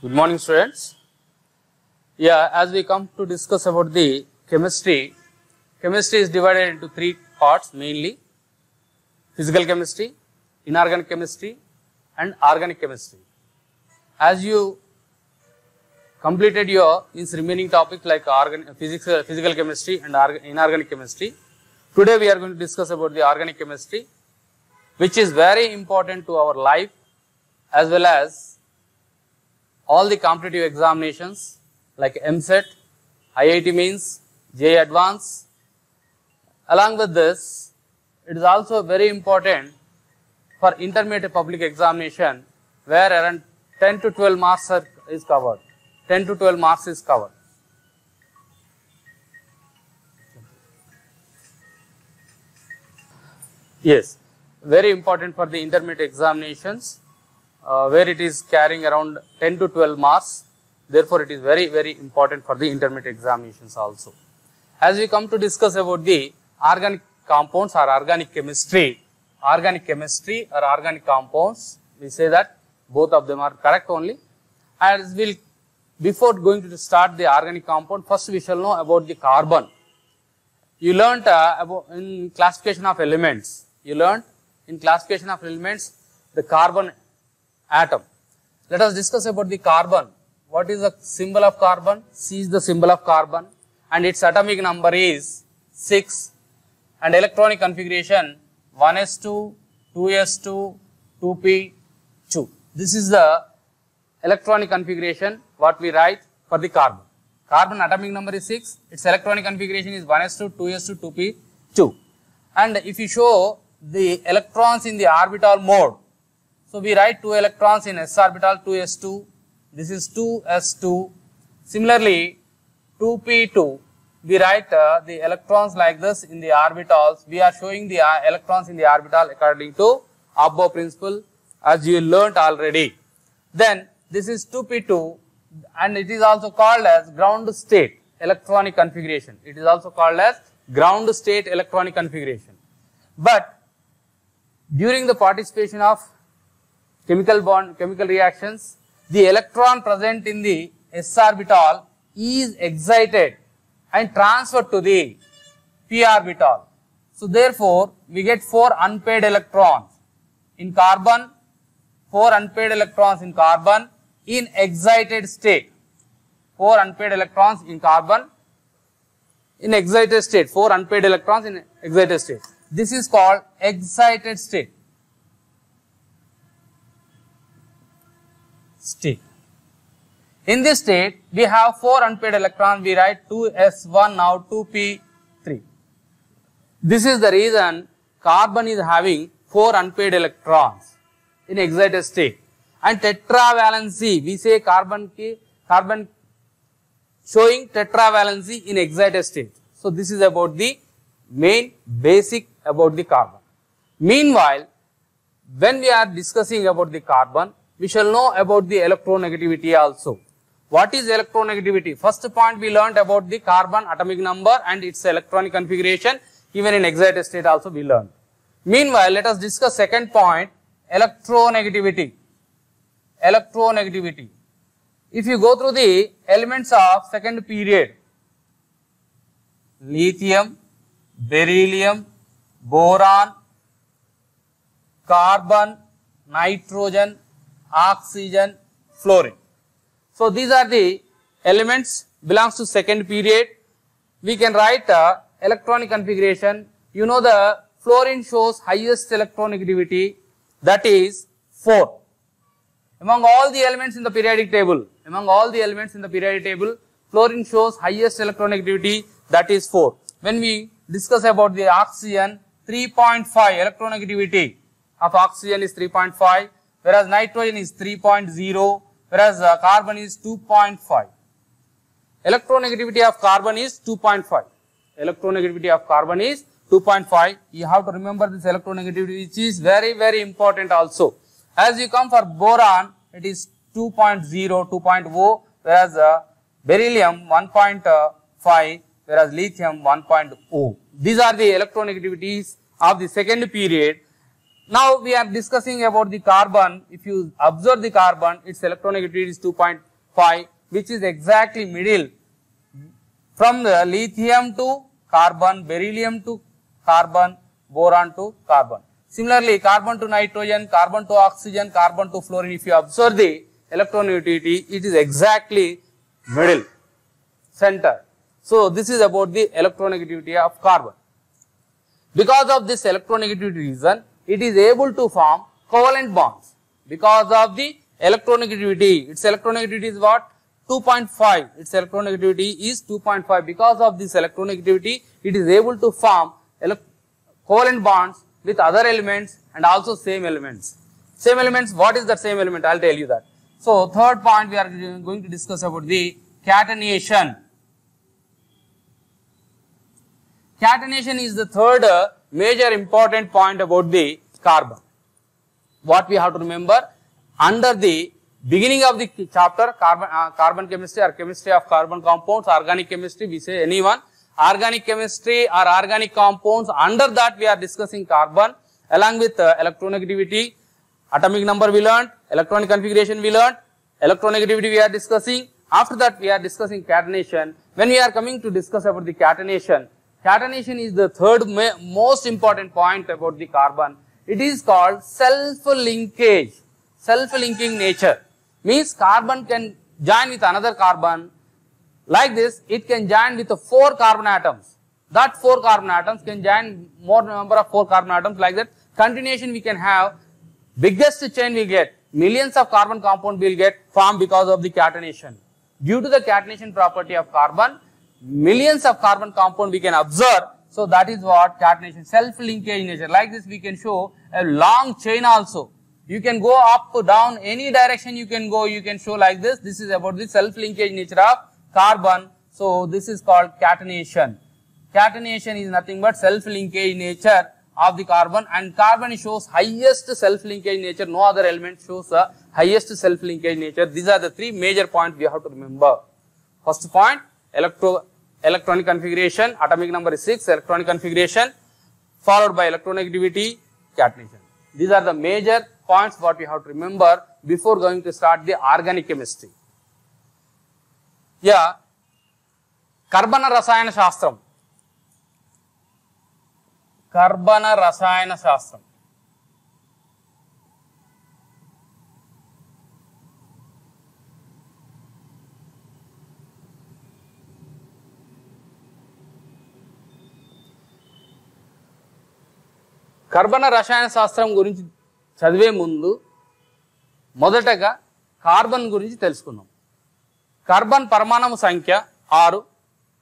Good morning, students. Yeah, as we come to discuss about the chemistry, chemistry is divided into three parts mainly: physical chemistry, inorganic chemistry, and organic chemistry. As you completed your remaining topics like physical chemistry and inorganic chemistry, today we are going to discuss about the organic chemistry, which is very important to our life as well as all the competitive examinations like MSET, IIT Mains, JEE Advanced. Along with this, it is also very important for intermediate public examination, where around 10 to 12 marks is covered. 10 to 12 marks is covered. Yes, very important for the intermediate examinations, where it is carrying around 10 to 12 marks. Therefore, it is very, very important for the intermediate examinations also. As we come to discuss about the organic compounds or organic chemistry or organic compounds, we say that both of them are correct only. As we'll, before going to start the organic compound, first we shall know about the carbon. You learnt about in classification of elements. The carbon atom. Let us discuss about the carbon. What is the symbol of carbon? C is the symbol of carbon, and its atomic number is 6, and electronic configuration 1s2, 2s2, 2p2. This is the electronic configuration what we write for the carbon. Carbon atomic number is 6, its electronic configuration is 1s2, 2s2, 2p2. And if you show the electrons in the orbital mode, so we write 2 electrons in s orbital, 2s2, this is 2s2. Similarly, 2p2, we write the electrons like this in the orbitals. We are showing the electrons in the orbital according to above principle, as you learnt already. Then this is 2p2, and it is also called as ground state electronic configuration. It is also called as ground state electronic configuration. But during the participation of chemical reactions, the electron present in the s orbital is excited and transferred to the p orbital. So therefore, we get 4 unpaired electrons in carbon, 4 unpaired electrons in carbon in excited state. 4 unpaired electrons in carbon in excited state. 4 unpaired electrons in excited state. This is called excited state. In this state, we have 4 unpaired electrons. We write 2s1, now 2p3. This is the reason carbon is having 4 unpaired electrons in excited state. And tetravalency, we say carbon showing tetravalency in excited state. So this is about the main basic about the carbon. Meanwhile, when we are discussing about the carbon, we shall know about the electronegativity also. What is electronegativity? First point we learned about the carbon atomic number and its electronic configuration. Even in excited state also we learned. Meanwhile, let us discuss second point, electronegativity. Electronegativity. If you go through the elements of second period, lithium, beryllium, boron, carbon, nitrogen, oxygen, fluorine. So these are the elements belongs to second period. We can write electronic configuration. You know the fluorine shows highest electronegativity, that is 4. Among all the elements in the periodic table, fluorine shows highest electronegativity, that is 4. When we discuss about the oxygen, 3.5 electronegativity of oxygen is 3.5, whereas nitrogen is 3.0, whereas carbon is 2.5. Electronegativity of carbon is 2.5. You have to remember this electronegativity, which is very, very important also. As you come for boron, it is 2.0, whereas beryllium 1.5, whereas lithium 1.0. These are the electronegativities of the second period. Now we are discussing about the carbon. If you observe the carbon, its electronegativity is 2.0. 5, which is exactly middle from the lithium to carbon, beryllium to carbon, boron to carbon. Similarly, carbon to nitrogen, carbon to oxygen, carbon to fluorine. If you observe the electronegativity, it is exactly middle, center. So this is about the electronegativity of carbon. Because of this electronegativity reason, it is able to form covalent bonds. Because of the electronegativity, its electronegativity is what? 2.5. Its electronegativity is 2.5. Because of this electronegativity, it is able to form covalent bonds with other elements and also same elements. Same elements, what is that same element? I will tell you that. So third point we are going to discuss about the catenation. Catenation is the third major important point about the carbon. What we have to remember, under the beginning of the chapter, carbon chemistry or chemistry of carbon compounds, organic chemistry, we say anyone, organic chemistry or organic compounds, under that we are discussing carbon along with electronegativity, atomic number we learned, electronic configuration we learned, electronegativity we are discussing. After that we are discussing catenation. When we are coming to discuss about the catenation, catenation is the third most important point about the carbon. It is called self-linkage, self-linking nature. Means carbon can join with another carbon. Like this, it can join with 4 carbon atoms. That 4 carbon atoms can join more number of 4 carbon atoms. Like that, continuation we can have. Biggest chain we get, millions of carbon compound will get formed because of the catenation. Due to the catenation property of carbon, millions of carbon compound we can observe. So that is what catenation, self-linkage nature. Like this we can show a long chain also. You can go up, down, any direction you can go, you can show like this. This is about the self-linkage nature of carbon. So this is called catenation. Catenation is nothing but self-linkage nature of the carbon, and carbon shows highest self-linkage nature. No other element shows the highest self-linkage nature. These are the 3 major points we have to remember. First point, electronic configuration, atomic number is 6, electronic configuration, followed by electronegativity, catenation. These are the major points what we have to remember before going to start the organic chemistry. Yeah, Karbana Rasayana Shastram. Karbana Rasayana Shastram. కర్బన రసాయన శాస్త్రం గురించి చదివే ముందు మొదటగా carbon గురించి తెలుసుకుందాం. Carbon పరమాణు సంఖ్య 6,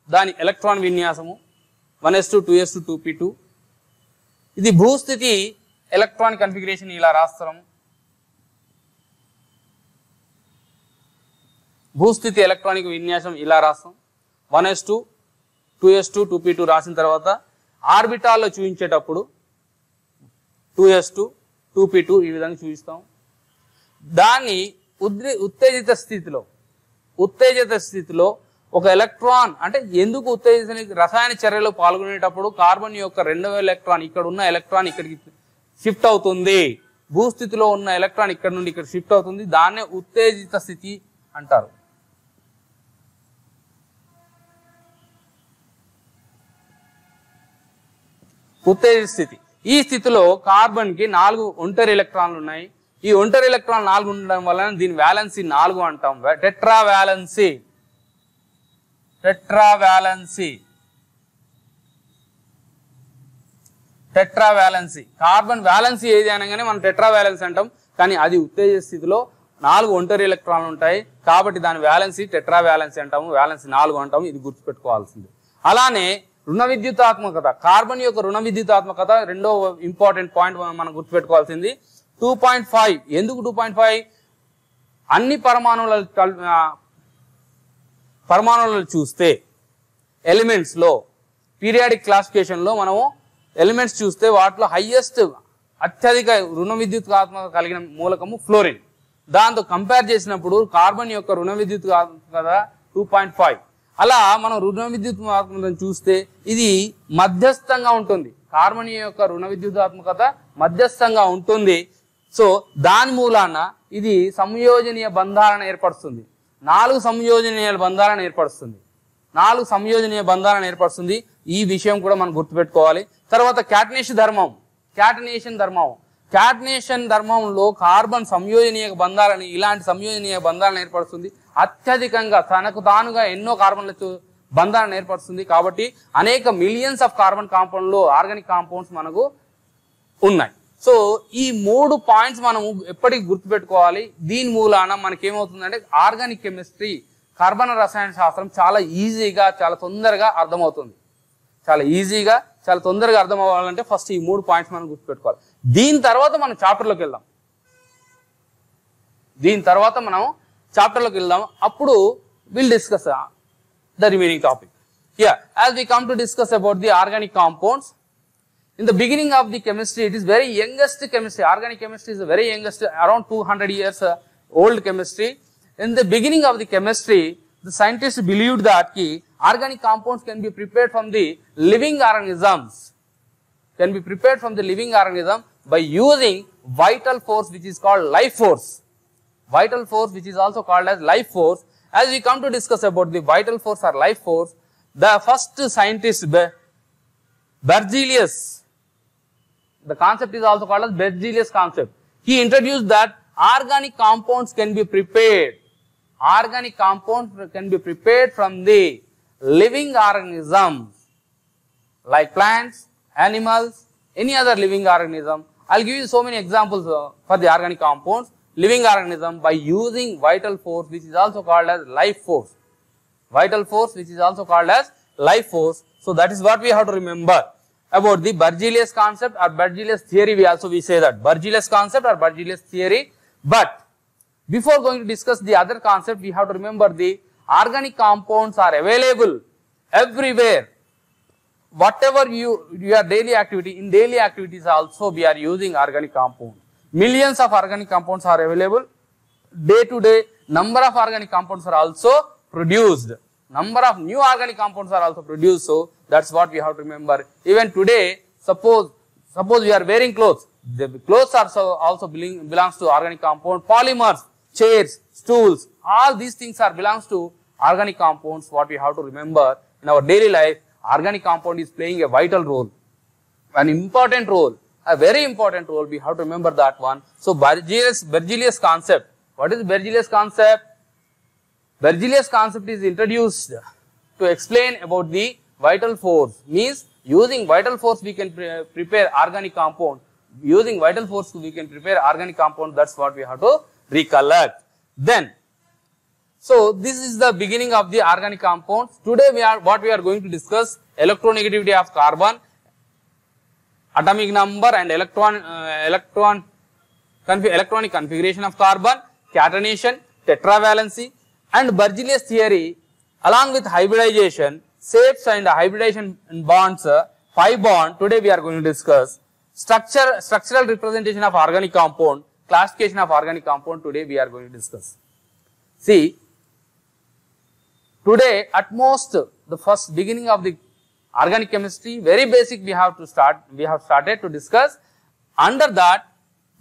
దాని ఎలక్ట్రాన్ విన్యాసము 1s2 2s2 2p2. ఇది భూస్థితి ఎలక్ట్రాన్ కన్ఫిగరేషన్ ఇలా రాస్తాం. భూస్థితి ఎలక్ట్రానిక్ విన్యాసం ఇలా రాస్తాం. 1s2 2s2 2p2 రాసిన తర్వాత ఆర్బిటాల్లో చూపించేటప్పుడు 2s2 2p2 ఈ విధంగా చూపిస్తాం. దాన్ని ఉత్తేజిత స్థితిలో ఒక ఎలక్ట్రాన్, అంటే ఎందుకు ఉత్తేజిత రసాయన చర్యలో పాల్గొనేటప్పుడు కార్బన్ యొక్క 2వ ఎలక్ట్రాన్, ఇక్కడ ఉన్న ఎలక్ట్రాన్ ఇక్కడికి షిఫ్ట్ అవుతుంది, భూస్థితిలో ఉన్న ఎలక్ట్రాన్ ఇక్కడ నుండి ఇక్కడ షిఫ్ట్ అవుతుంది, దాన్నే ఉత్తేజిత స్థితి అంటారు. ఉత్తేజిత స్థితి. ఈ స్థితిలో కార్బన్ కి 4 ఒంటరి ఎలక్ట్రాన్లు ఉన్నాయి. ఈ ఒంటరి ఎలక్ట్రాన్ 4 ఉండడం వలన దీని వ్యాలెన్సీ 4 అంటాం. టెట్రావాలెన్సీ. కార్బన్ వ్యాలెన్సీ ఏది అనగానే మనం టెట్రావాలెన్సీ అంటాం, కానీ అది ఉత్తేజిత స్థితిలో 4 ఒంటరి ఎలక్ట్రాన్లు ఉంటాయి కాబట్టి దాని వ్యాలెన్సీ టెట్రావాలెన్సీ అంటాము, వ్యాలెన్సీ 4 అంటాము. ఇది గుర్తుపెట్టుకోవాల్సింది. అలానే రుణ విద్యుతాత్మకత, కార్బన్ యొక్క రుణ విద్యుతాత్మకత రెండో ఇంపార్టెంట్ పాయింట్ మనం గుర్తుపెట్టుకోవాల్సింది. 2.5. ఎందుకు 2.5? అన్ని పరమాణువులు చూస్తే ఎలిమెంట్స్ లో పీరియాడిక్ క్లాసిఫికేషన్ లో మనము ఎలిమెంట్స్ చూస్తే వాటిలో హైయెస్ట్ అత్యధిక రుణ విద్యుతాత్మకత కలిగిన మూలకము ఫ్లోరిన్. దాంతో కంపేర్ చేసినప్పుడు కార్బన్ యొక్క రుణ విద్యుతాత్మకత 2.5. అలా మనం రుణ విద్యుతాత్మకతను చూస్తే ఇది మధ్యస్థంగా ఉంటుంది. కార్బన్ యొక్క రుణ విద్యుతాత్మకత మధ్యస్థంగా ఉంటుంది. సో దాని మూలాన ఇది సంయోజనీయ బంధాలను ఏర్పరుస్తుంది. 4 సంయోజనీయ బంధాలను ఏర్పరుస్తుంది. 4 సంయోజనీయ బంధాలను ఏర్పరుస్తుంది. ఈ విషయం కూడా మనం గుర్తుపెట్టుకోవాలి. తర్వాత క్యాటనేషన్ ధర్మంలో కార్బన్ సంయోజనీయ బంధాలను ఇలాంటి సంయోజనీయ బంధాలను ఏర్పరుస్తుంది. అత్యధికంగా తనకు తానుగా ఎన్నో కార్బన్లతో బంధాలను ఏర్పరుస్తుంది. కాబట్టి అనేక మిలియన్స్ ఆఫ్ కార్బన్ కాంపౌండ్ లో ఆర్గానిక్ కాంపౌండ్స్ మనకు ఉన్నాయి. సో ఈ 3 పాయింట్స్ మనం ఎప్పటికీ గుర్తుపెట్టుకోవాలి. దీని మూలాన మనకేమవుతుందంటే ఆర్గానిక్ కెమిస్ట్రీ, కార్బన్ రసాయన శాస్త్రం చాలా ఈజీగా, చాలా తొందరగా అర్థమవుతుంది. చాలా తొందరగా అర్థం అవ్వాలంటే ఫస్ట్ ఈ 3 పాయింట్స్ మనం గుర్తుపెట్టుకోవాలి. దీని తర్వాత మనం చాప్టర్లోకి వెళ్దాం. అప్పుడు will discuss the remaining topic. Yeah, as we come to discuss about the organic compounds, in the beginning of the chemistry, it is very youngest chemistry. Organic chemistry is the very youngest, around 200 years old chemistry. In the beginning of the chemistry, the scientists believed that organic compounds can be prepared from the living organisms, by using vital force, which is called life force. Vital force, which is also called as life force. As we come to discuss about the vital force or life force, the first scientist Berzelius, the concept is also called as Berzelius concept. He introduced that organic compounds can be prepared. Organic compounds can be prepared from the living organisms like plants, animals, any other living organism. I'll give you so many examples for the organic compounds. Living organism by using vital force, which is also called as life force. So that is what we have to remember about the Berzelius concept or Berzelius theory. We say that Berzelius concept or Berzelius theory. But before going to discuss the other concept, we have to remember the organic compounds are available everywhere. Whatever your daily activity, in daily activities also we are using organic compounds. Millions of organic compounds are available. Day to day, number of organic compounds are also produced. Number of new organic compounds are also produced. So that's what we have to remember. Even today, suppose we are wearing clothes. The clothes also belongs to organic compound. Polymers, chairs, stools, all these things belongs to organic compounds. What we have to remember in our daily life, organic compound is playing a vital role, an important role. A very important role, we have to remember that one. So Berzelius concept. What is Berzelius concept? Berzelius concept is introduced to explain about the vital force. Means using vital force we can prepare organic compound. That's what we have to recollect. Then, so this is the beginning of the organic compounds. Today what we are going to discuss electronegativity of carbon, atomic number and electronic configuration of carbon, catenation, tetravalency, and Berzelius theory along with hybridization, shapes and hybridization bonds, 5 bond. Today we are going to discuss structural representation of organic compound, classification of organic compound. Today we are going to discuss. See, today at most the first beginning of the organic chemistry, very basic we have started to discuss. Under that,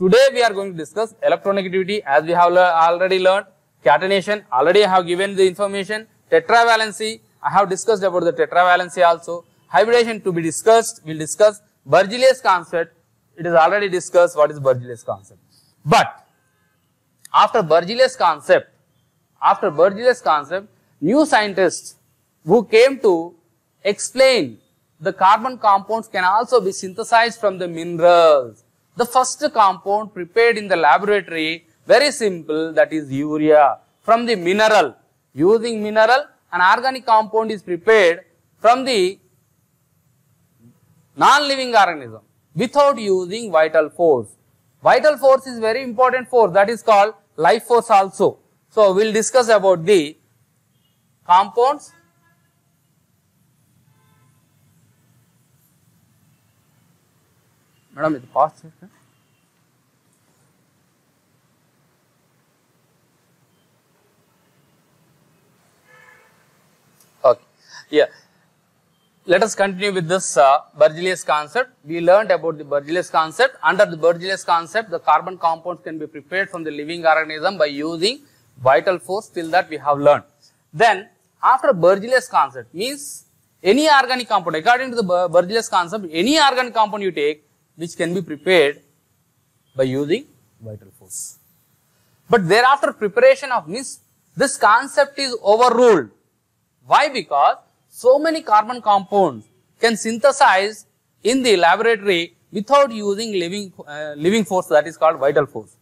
today we are going to discuss electronegativity, as we have already learned. Catenation, already I have given the information. Tetravalency, I have discussed about the tetravalency also. Hybridization to be discussed, we'll discuss. Berzelius concept, it is already discussed what is Berzelius concept. But after Berzelius concept, new scientists who came to explain the carbon compounds can also be synthesized from the minerals. The first compound prepared in the laboratory, very simple, that is urea, from the mineral. Using mineral, an organic compound is prepared from the non-living organism without using vital force. Vital force is very important force, that is called life force also. So we'll discuss about the compounds. Madam, it past. Okay. Yeah. Let us continue with this Berzelius concept. We learned about the Berzelius concept. Under the Berzelius concept, the carbon compounds can be prepared from the living organism by using vital force. Till that we have learned. Then after Berzelius concept means any organic compound, according to the Berzelius concept, any organic compound you take which can be prepared by using vital force. But thereafter preparation of means this concept is overruled. Why? Because so many carbon compounds can synthesize in the laboratory without using living force, that is called vital force.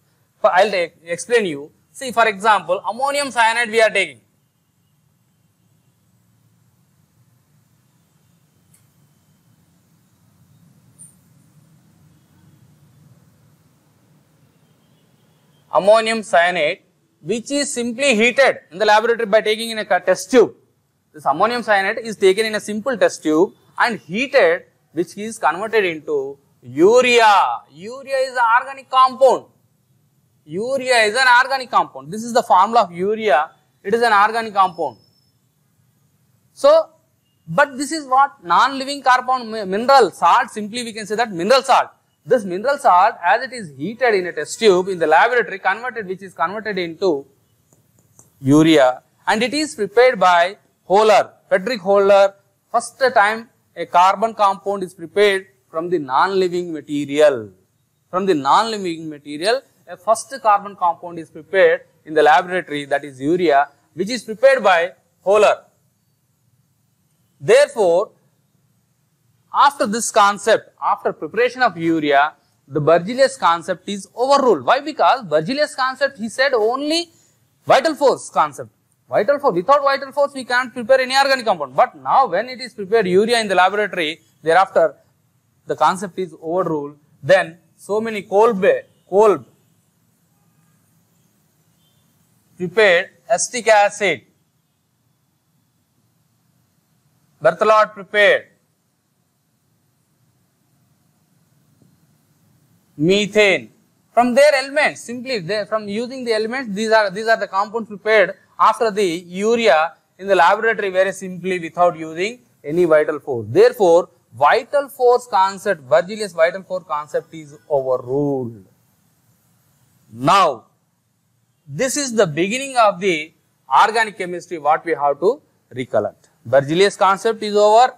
I will explain you. See, for example, ammonium cyanide we are taking. Ammonium cyanide which is simply heated in the laboratory by taking in a test tube. This ammonium cyanide is taken in a simple test tube and heated, which is converted into urea. Urea is an organic compound. Urea is an organic compound. This is the formula of urea. It is an organic compound. So, but this is what non-living compound, mineral salt, simply we can say that mineral salt. This mineral salt, as it is heated in a test tube in the laboratory, which is converted into urea, and it is prepared by Höhler, Friedrich Höhler. First time a carbon compound is prepared from the non-living material. From the non-living material, a first carbon compound is prepared in the laboratory, that is urea, which is prepared by Höhler. Therefore, after this concept, after preparation of urea, the Berzelius concept is overruled. Why? Because Berzelius concept, he said only vital force concept. Vital force, without vital force we can't prepare any organic compound. But now when it is prepared urea in the laboratory, thereafter the concept is overruled. Then so many Kolb prepared acetic acid, Berthelot prepared methane. From their elements, simply from using the elements, these are the compounds prepared after the urea in the laboratory very simply without using any vital force. Therefore, vital force concept, Berzelius vital force concept is overruled. Now, this is the beginning of the organic chemistry what we have to recollect. Berzelius concept is over.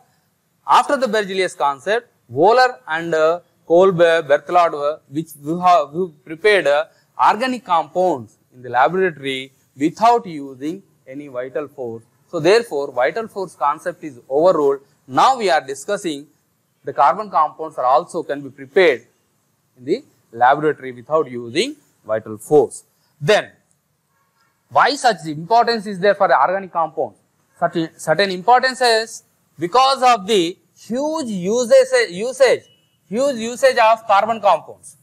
After the Berzelius concept, Höhler and Kolb, Berthelot, which we prepared organic compounds in the laboratory without using any vital force. So, therefore, vital force concept is overruled. Now, we are discussing the carbon compounds are also can be prepared in the laboratory without using vital force. Then, why such importance is there for the organic compounds? Certain importance is because of the huge usage of carbon compounds.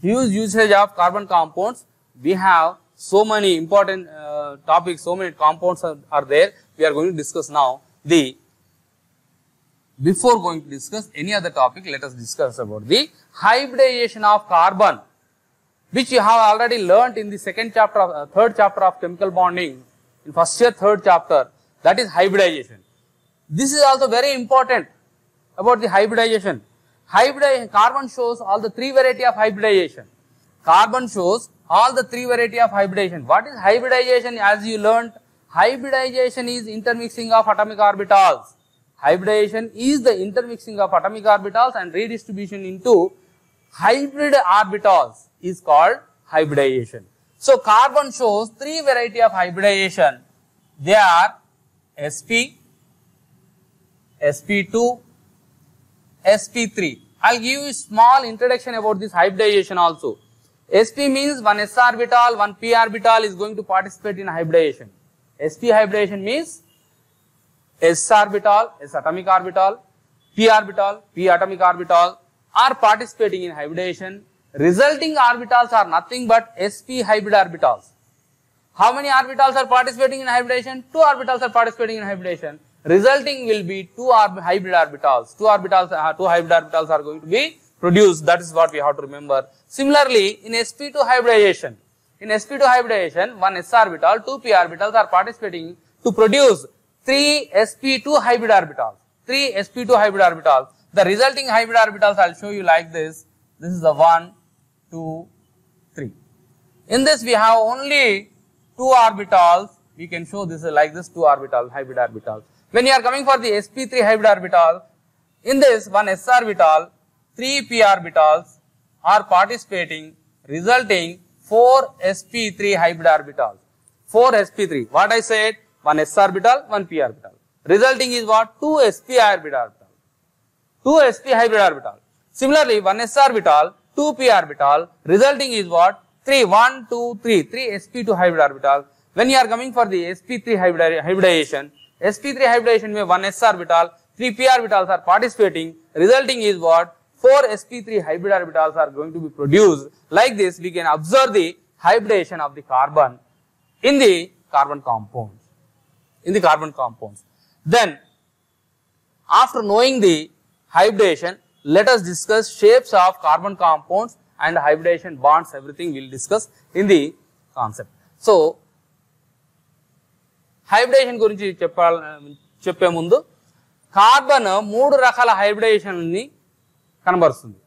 Huge usage of carbon compounds. We have so many important topics, so many compounds are there. We are going to discuss now. Before going to discuss any other topic, let us discuss about the hybridization of carbon, which you have already learnt in the third chapter of chemical bonding, in first year, third chapter, that is hybridization. This is also very important about the hybridization. Carbon shows all the three variety of hybridization. Carbon shows all the three variety of hybridization. What is hybridization? As you learnt, hybridization is intermixing of atomic orbitals. Hybridization is the intermixing of atomic orbitals and redistribution into hybrid orbitals is called hybridization. So, carbon shows three variety of hybridization. They are sp, sp2, sp3. I will give you a small introduction about this hybridization also. sp means one s orbital, one p orbital is going to participate in hybridization. sp hybridization means s orbital, s atomic orbital, p orbital, p atomic orbital are participating in hybridization. Resulting orbitals are nothing but sp hybrid orbitals. How many orbitals are participating in hybridization? Two orbitals are participating in hybridization. Resulting will be two hybrid orbitals. Two hybrid orbitals are going to be produced. That is what we have to remember. Similarly, in sp2 hybridization, one s orbital, two p orbitals are participating to produce three sp2 hybrid orbitals. The resulting hybrid orbitals I will show you like this. This is the 1, 2, 3. In this we have only 2 orbitals. We can show this like this, 2 orbitals, hybrid orbitals. When you are coming for the sp3 hybrid orbital, in this one s orbital, 3 p orbitals are participating, resulting 4 sp3 hybrid orbitals. 4 sp3. What I said? 1 s orbital, 1 p orbital. Resulting is what? 2 sp hybrid orbital. 2 sp hybrid orbital. Similarly, 1 s orbital, 2 p orbital, resulting is what? 3, 1, 2, 3, 3 sp2 hybrid orbital. When you are coming for the sp3 hybridization, sp3 hybridization में 1 s orbital, 3 p orbitals are participating, resulting is what? 4 sp3 hybrid orbitals are going to be produced. Like this, we can observe the hybridization of the carbon in the carbon compounds. Then, after knowing the hybridization, let us discuss shapes of carbon compounds and hybridization bonds. Everything we will discuss in the concept. So, hybridization గురించి చెప్పే ముందు carbon 3 రకాల hybridisation ని కనబరుస్తుంది.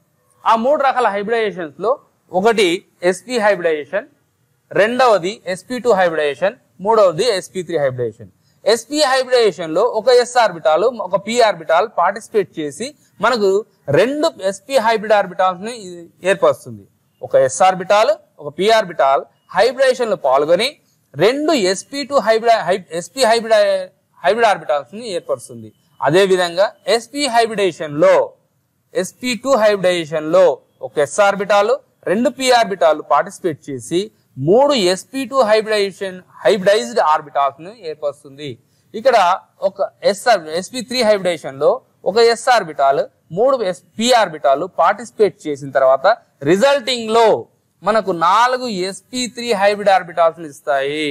ఆ 3 రకాల హైబ్రిడైజేషన్స్ లో ఒకటి sp hybridisation, రెండవది sp2 హైబ్రిడైజేషన్, మూడవది sp3 హైబ్రిడైజేషన్. sp హైబ్రిడైజేషన్ లో ఒక s ఆర్బిటాల్, ఒక p ఆర్బిటాల్ పార్టిసిపేట్ చేసి మనకు రెండు sp హైబ్రిడ్ ఆర్బిటాల్స్ ని ఏర్పరుస్తుంది. ఒక s ఆర్బిటాల్, ఒక p ఆర్బిటాల్ హైబ్రిడైజేషన్ లో పాల్గొని రెండు sp2 sp హైబ్రిడ్ ఆర్బిటాల్స్ ని ఏర్పరుస్తుంది. అదే విధంగా sp హైబ్రిడైజేషన్ లో sp2 హైబ్రిడైజేషన్ లో ఒక s ఆర్బిటాల్, రెండు p ఆర్బిటాల్ పార్టిసిపేట్ చేసి మూడు sp2 హైబ్రిడైజ్డ్ ఆర్బిటాల్స్ ను ఏర్పరుస్తుంది. ఇక్కడ ఒక sp3 హైబ్రిడైజేషన్ లో ఒక s ఆర్బిటాల్, మూడు p ఆర్బిటాల్ పార్టిసిపేట్ చేసిన తర్వాత రిజల్టింగ్ లో మనకు 4 sp3 హైబ్రిడ్ ఆర్బిటాల్స్ ఇస్తాయి.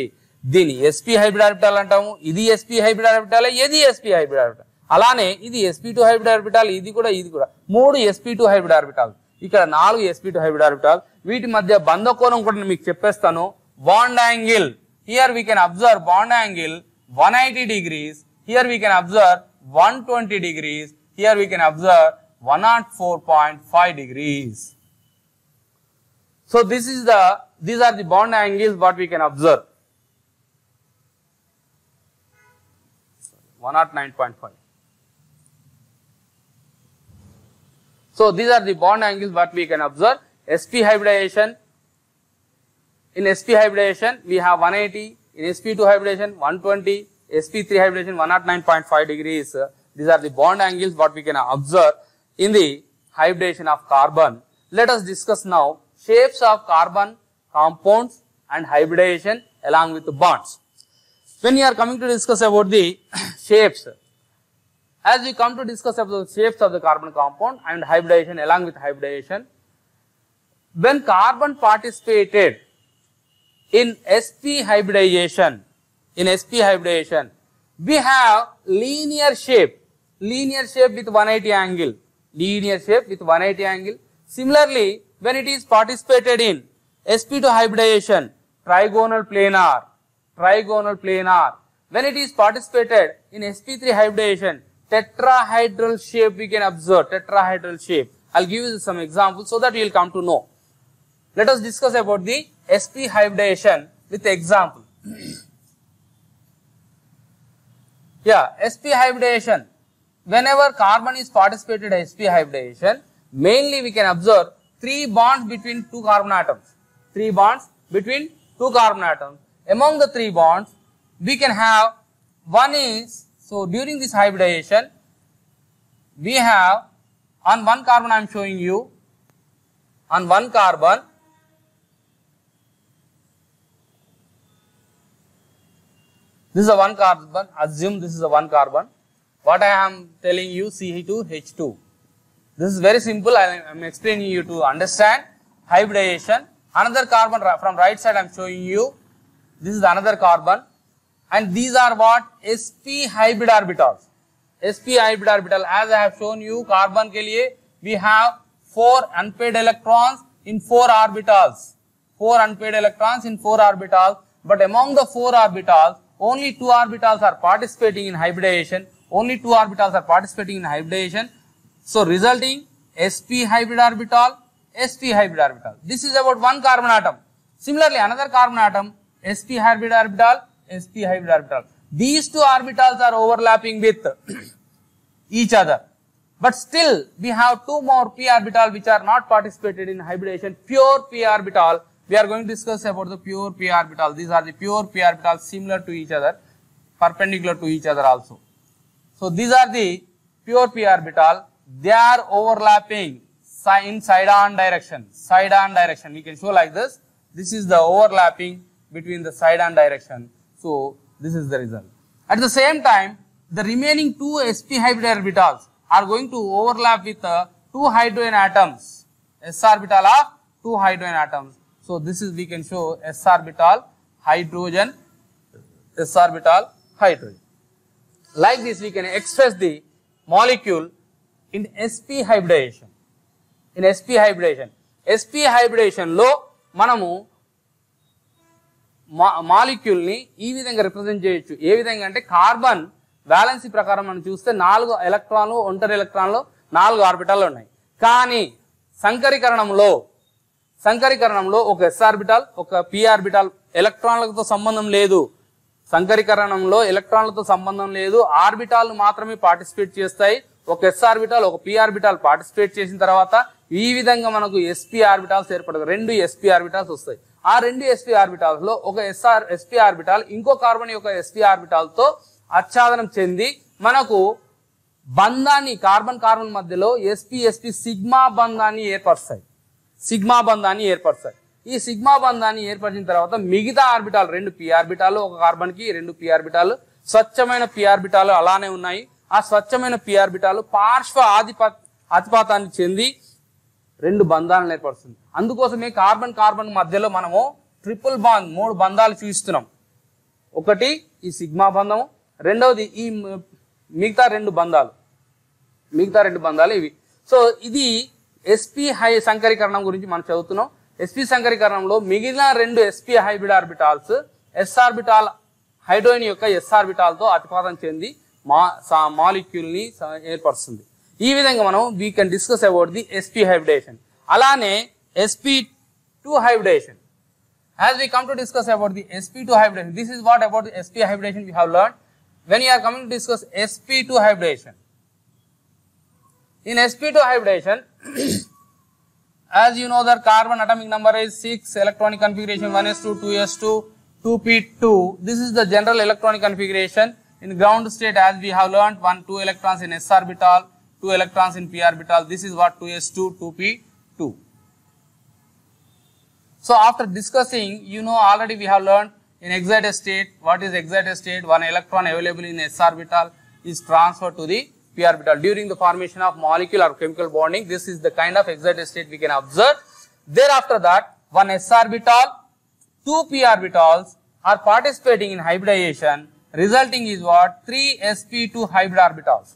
దీని sp హైబ్రిడ్ ఆర్బిటాల్ అంటాము. ఇది sp హైబ్రిడ్ ఆర్బిటాల్, ఇది sp హైబ్రిడ్ ఆర్బిటాల్. అలానే ఇది sp2 హైబ్రిడ్ ఆర్బిటాల్, ఇది కూడా మూడు sp2 హైబ్రిడ్ ఆర్బిటాల్. ఇక్కడ 4 sp2 హైబ్రిడ్ ఆర్బిటాల్. వీటి మధ్య బంధ కోణం కూడా మీకు చెప్పేస్తాను. Bond angle, here we can observe bond angle 180 degrees. Here we can observe 120 degrees. Here we can observe 104.5 degrees. So these are the bond angles what we can observe. 109.5. So these are the bond angles what we can observe. sp hybridization. In sp hybridization we have 180. In sp2 hybridization 120. sp3 hybridization 109.5 degrees. These are the bond angles what we can observe in the hybridization of carbon. Let us discuss now shapes of carbon compounds and hybridization along with the bonds. When you are coming to discuss about the shapes, as we come to discuss about the shapes of the carbon compound and hybridization along with hybridization, when carbon participated in sp hybridization, we have linear shape with 180 angle, Similarly, when it is participated in sp2 hybridization, trigonal planar. When it is participated in sp3 hybridization, tetrahedral shape we can observe, tetrahedral shape. I'll give you some examples so that you will come to know. Let us discuss about the sp hybridization with example. Yeah, sp hybridization. Whenever carbon is participated in sp hybridization, mainly we can observe 3 bonds between 2 carbon atoms. Among the 3 bonds, we can have one is, so during this hybridization, we have on one carbon I am showing you, on one carbon, this is a one carbon, assume this is a one carbon. What I am telling you, Ce2H2. This is very simple, I am explaining you to understand hybridization. Another carbon from right side I am showing you, this is another carbon, and these are what? sp hybrid orbitals. sp hybrid orbital, as I have shown you, carbon ke liye we have 4 unpaired electrons in 4 orbitals. But among the 4 orbitals, only 2 orbitals are participating in hybridization. So resulting sp hybrid orbital. This is about one carbon atom. Similarly, another carbon atom, sp hybrid orbital, sp hybrid orbital. These two orbitals are overlapping with each other. But still, we have two more p orbital which are not participated in hybridization. Pure p orbital. We are going to discuss about the pure p orbital. These are the pure p orbitals similar to each other, perpendicular to each other also. So these are the pure p orbital. They are overlapping in side-on direction. Side-on direction. We can show like this. This is the overlapping between the side-on direction. So this is the result. At the same time, the remaining two sp hybrid orbitals are going to overlap with two hydrogen atoms, s orbital of two hydrogen atoms. So this is, we can show s orbital hydrogen, s orbital hydrogen. Like this, we can express the molecule in sp hybridization. In sp hybridization. sp hybridization లో మనము molecule ని ఈ విధంగా represent చేయొచ్చు. ఏ విధంగా అంటే carbon valency ప్రకారం మనం చూస్తే 4 ఎలక్ట్రాన్లు, ఒంటరి ఎలక్ట్రాన్లు, 4 ఆర్బిటాల్ ఉన్నాయి. కానీ సంకరీకరణంలో ఒక s ఆర్బిటాల్, ఒక p ఆర్బిటాల్, ఎలక్ట్రాన్లతో సంబంధం లేదు. సంకరీకరణంలో ఎలక్ట్రాన్లతో సంబంధం లేదు, ఆర్బిటాల్ మాత్రమే పార్టిసిపేట్ చేస్తాయి. ఒక s ఆర్బిటాల్, ఒక p ఆర్బిటాల్ పార్టిసిపేట్ చేసిన తర్వాత ఈ విధంగా మనకు sp ఆర్బిటాల్స్ ఏర్పడతాయి. 2 sp ఆర్బిటాల్స్ వస్తాయి. ఆ 2 sp ఆర్బిటాల్స్ లో ఒక sp ఆర్బిటాల్ ఇంకో కార్బన్ యొక్క sp ఆర్బిటాల్ తో ఆచ్ఛాదనం చెంది మనకు బంధాన్ని, కార్బన్ కార్బన్ మధ్యలో sp సిగ్మా బంధాన్ని ఏర్పరుస్తాయి. ఈ సిగ్మా బంధాన్ని ఏర్పరిచిన తర్వాత మిగతా ఆర్బిటాల్ 2 p ఆర్బిటాల్, ఒక కార్బన్ కి 2 p ఆర్బిటాల్, స్వచ్ఛమైన p ఆర్బిటాల్ అలానే ఉన్నాయి. ఆ స్వచ్ఛమైన p ఆర్బిటాల్ పార్శ్వ అతిపాతాన్ని చెంది 2 బంధాలను ఏర్పరుస్తుంది. అందుకోసమే కార్బన్ కార్బన్ మధ్యలో మనము ట్రిపుల్ బాండ్, 3 బంధాలు చూపిస్తున్నాం. ఒకటి ఈ సిగ్మా బంధము, రెండవది ఈ మిగతా 2 బంధాలు ఇవి. సో ఇది sp సంకరీకరణం గురించి మనం చదువుతున్నాం. sp సంకరీకరణంలో మిగిలిన 2 sp hybrid orbitals s orbital hydrogen యొక్క s ఆర్బిటాల్ తో అతిపాతం చెంది మాలిక్యూల్ ని ఏర్పరుస్తుంది. ఈ విధంగా మనం we can discuss about the sp hybridization. అలానే sp2 hybridization. As we come to discuss about the sp2 hybridization, this is what about the sp hybridization we have learned. When you are coming to discuss sp2 hybridization, in sp2 hybridization, as you know that carbon atomic number is 6, electronic configuration 1s2, 2s2, 2p2. This is the general electronic configuration. In ground state, as we have learned, 2 electrons in s orbital, 2 electrons in p orbital. This is what 2s2, 2p2. So after discussing, you know already we have learned in excited state. What is excited state? 1 electron available in s orbital is transferred to the p orbital during the formation of molecular or chemical bonding. This is the kind of excited state we can observe. Thereafter that, 1 s orbital, 2 p orbitals are participating in hybridization. Resulting is what? 3 sp2 hybrid orbitals.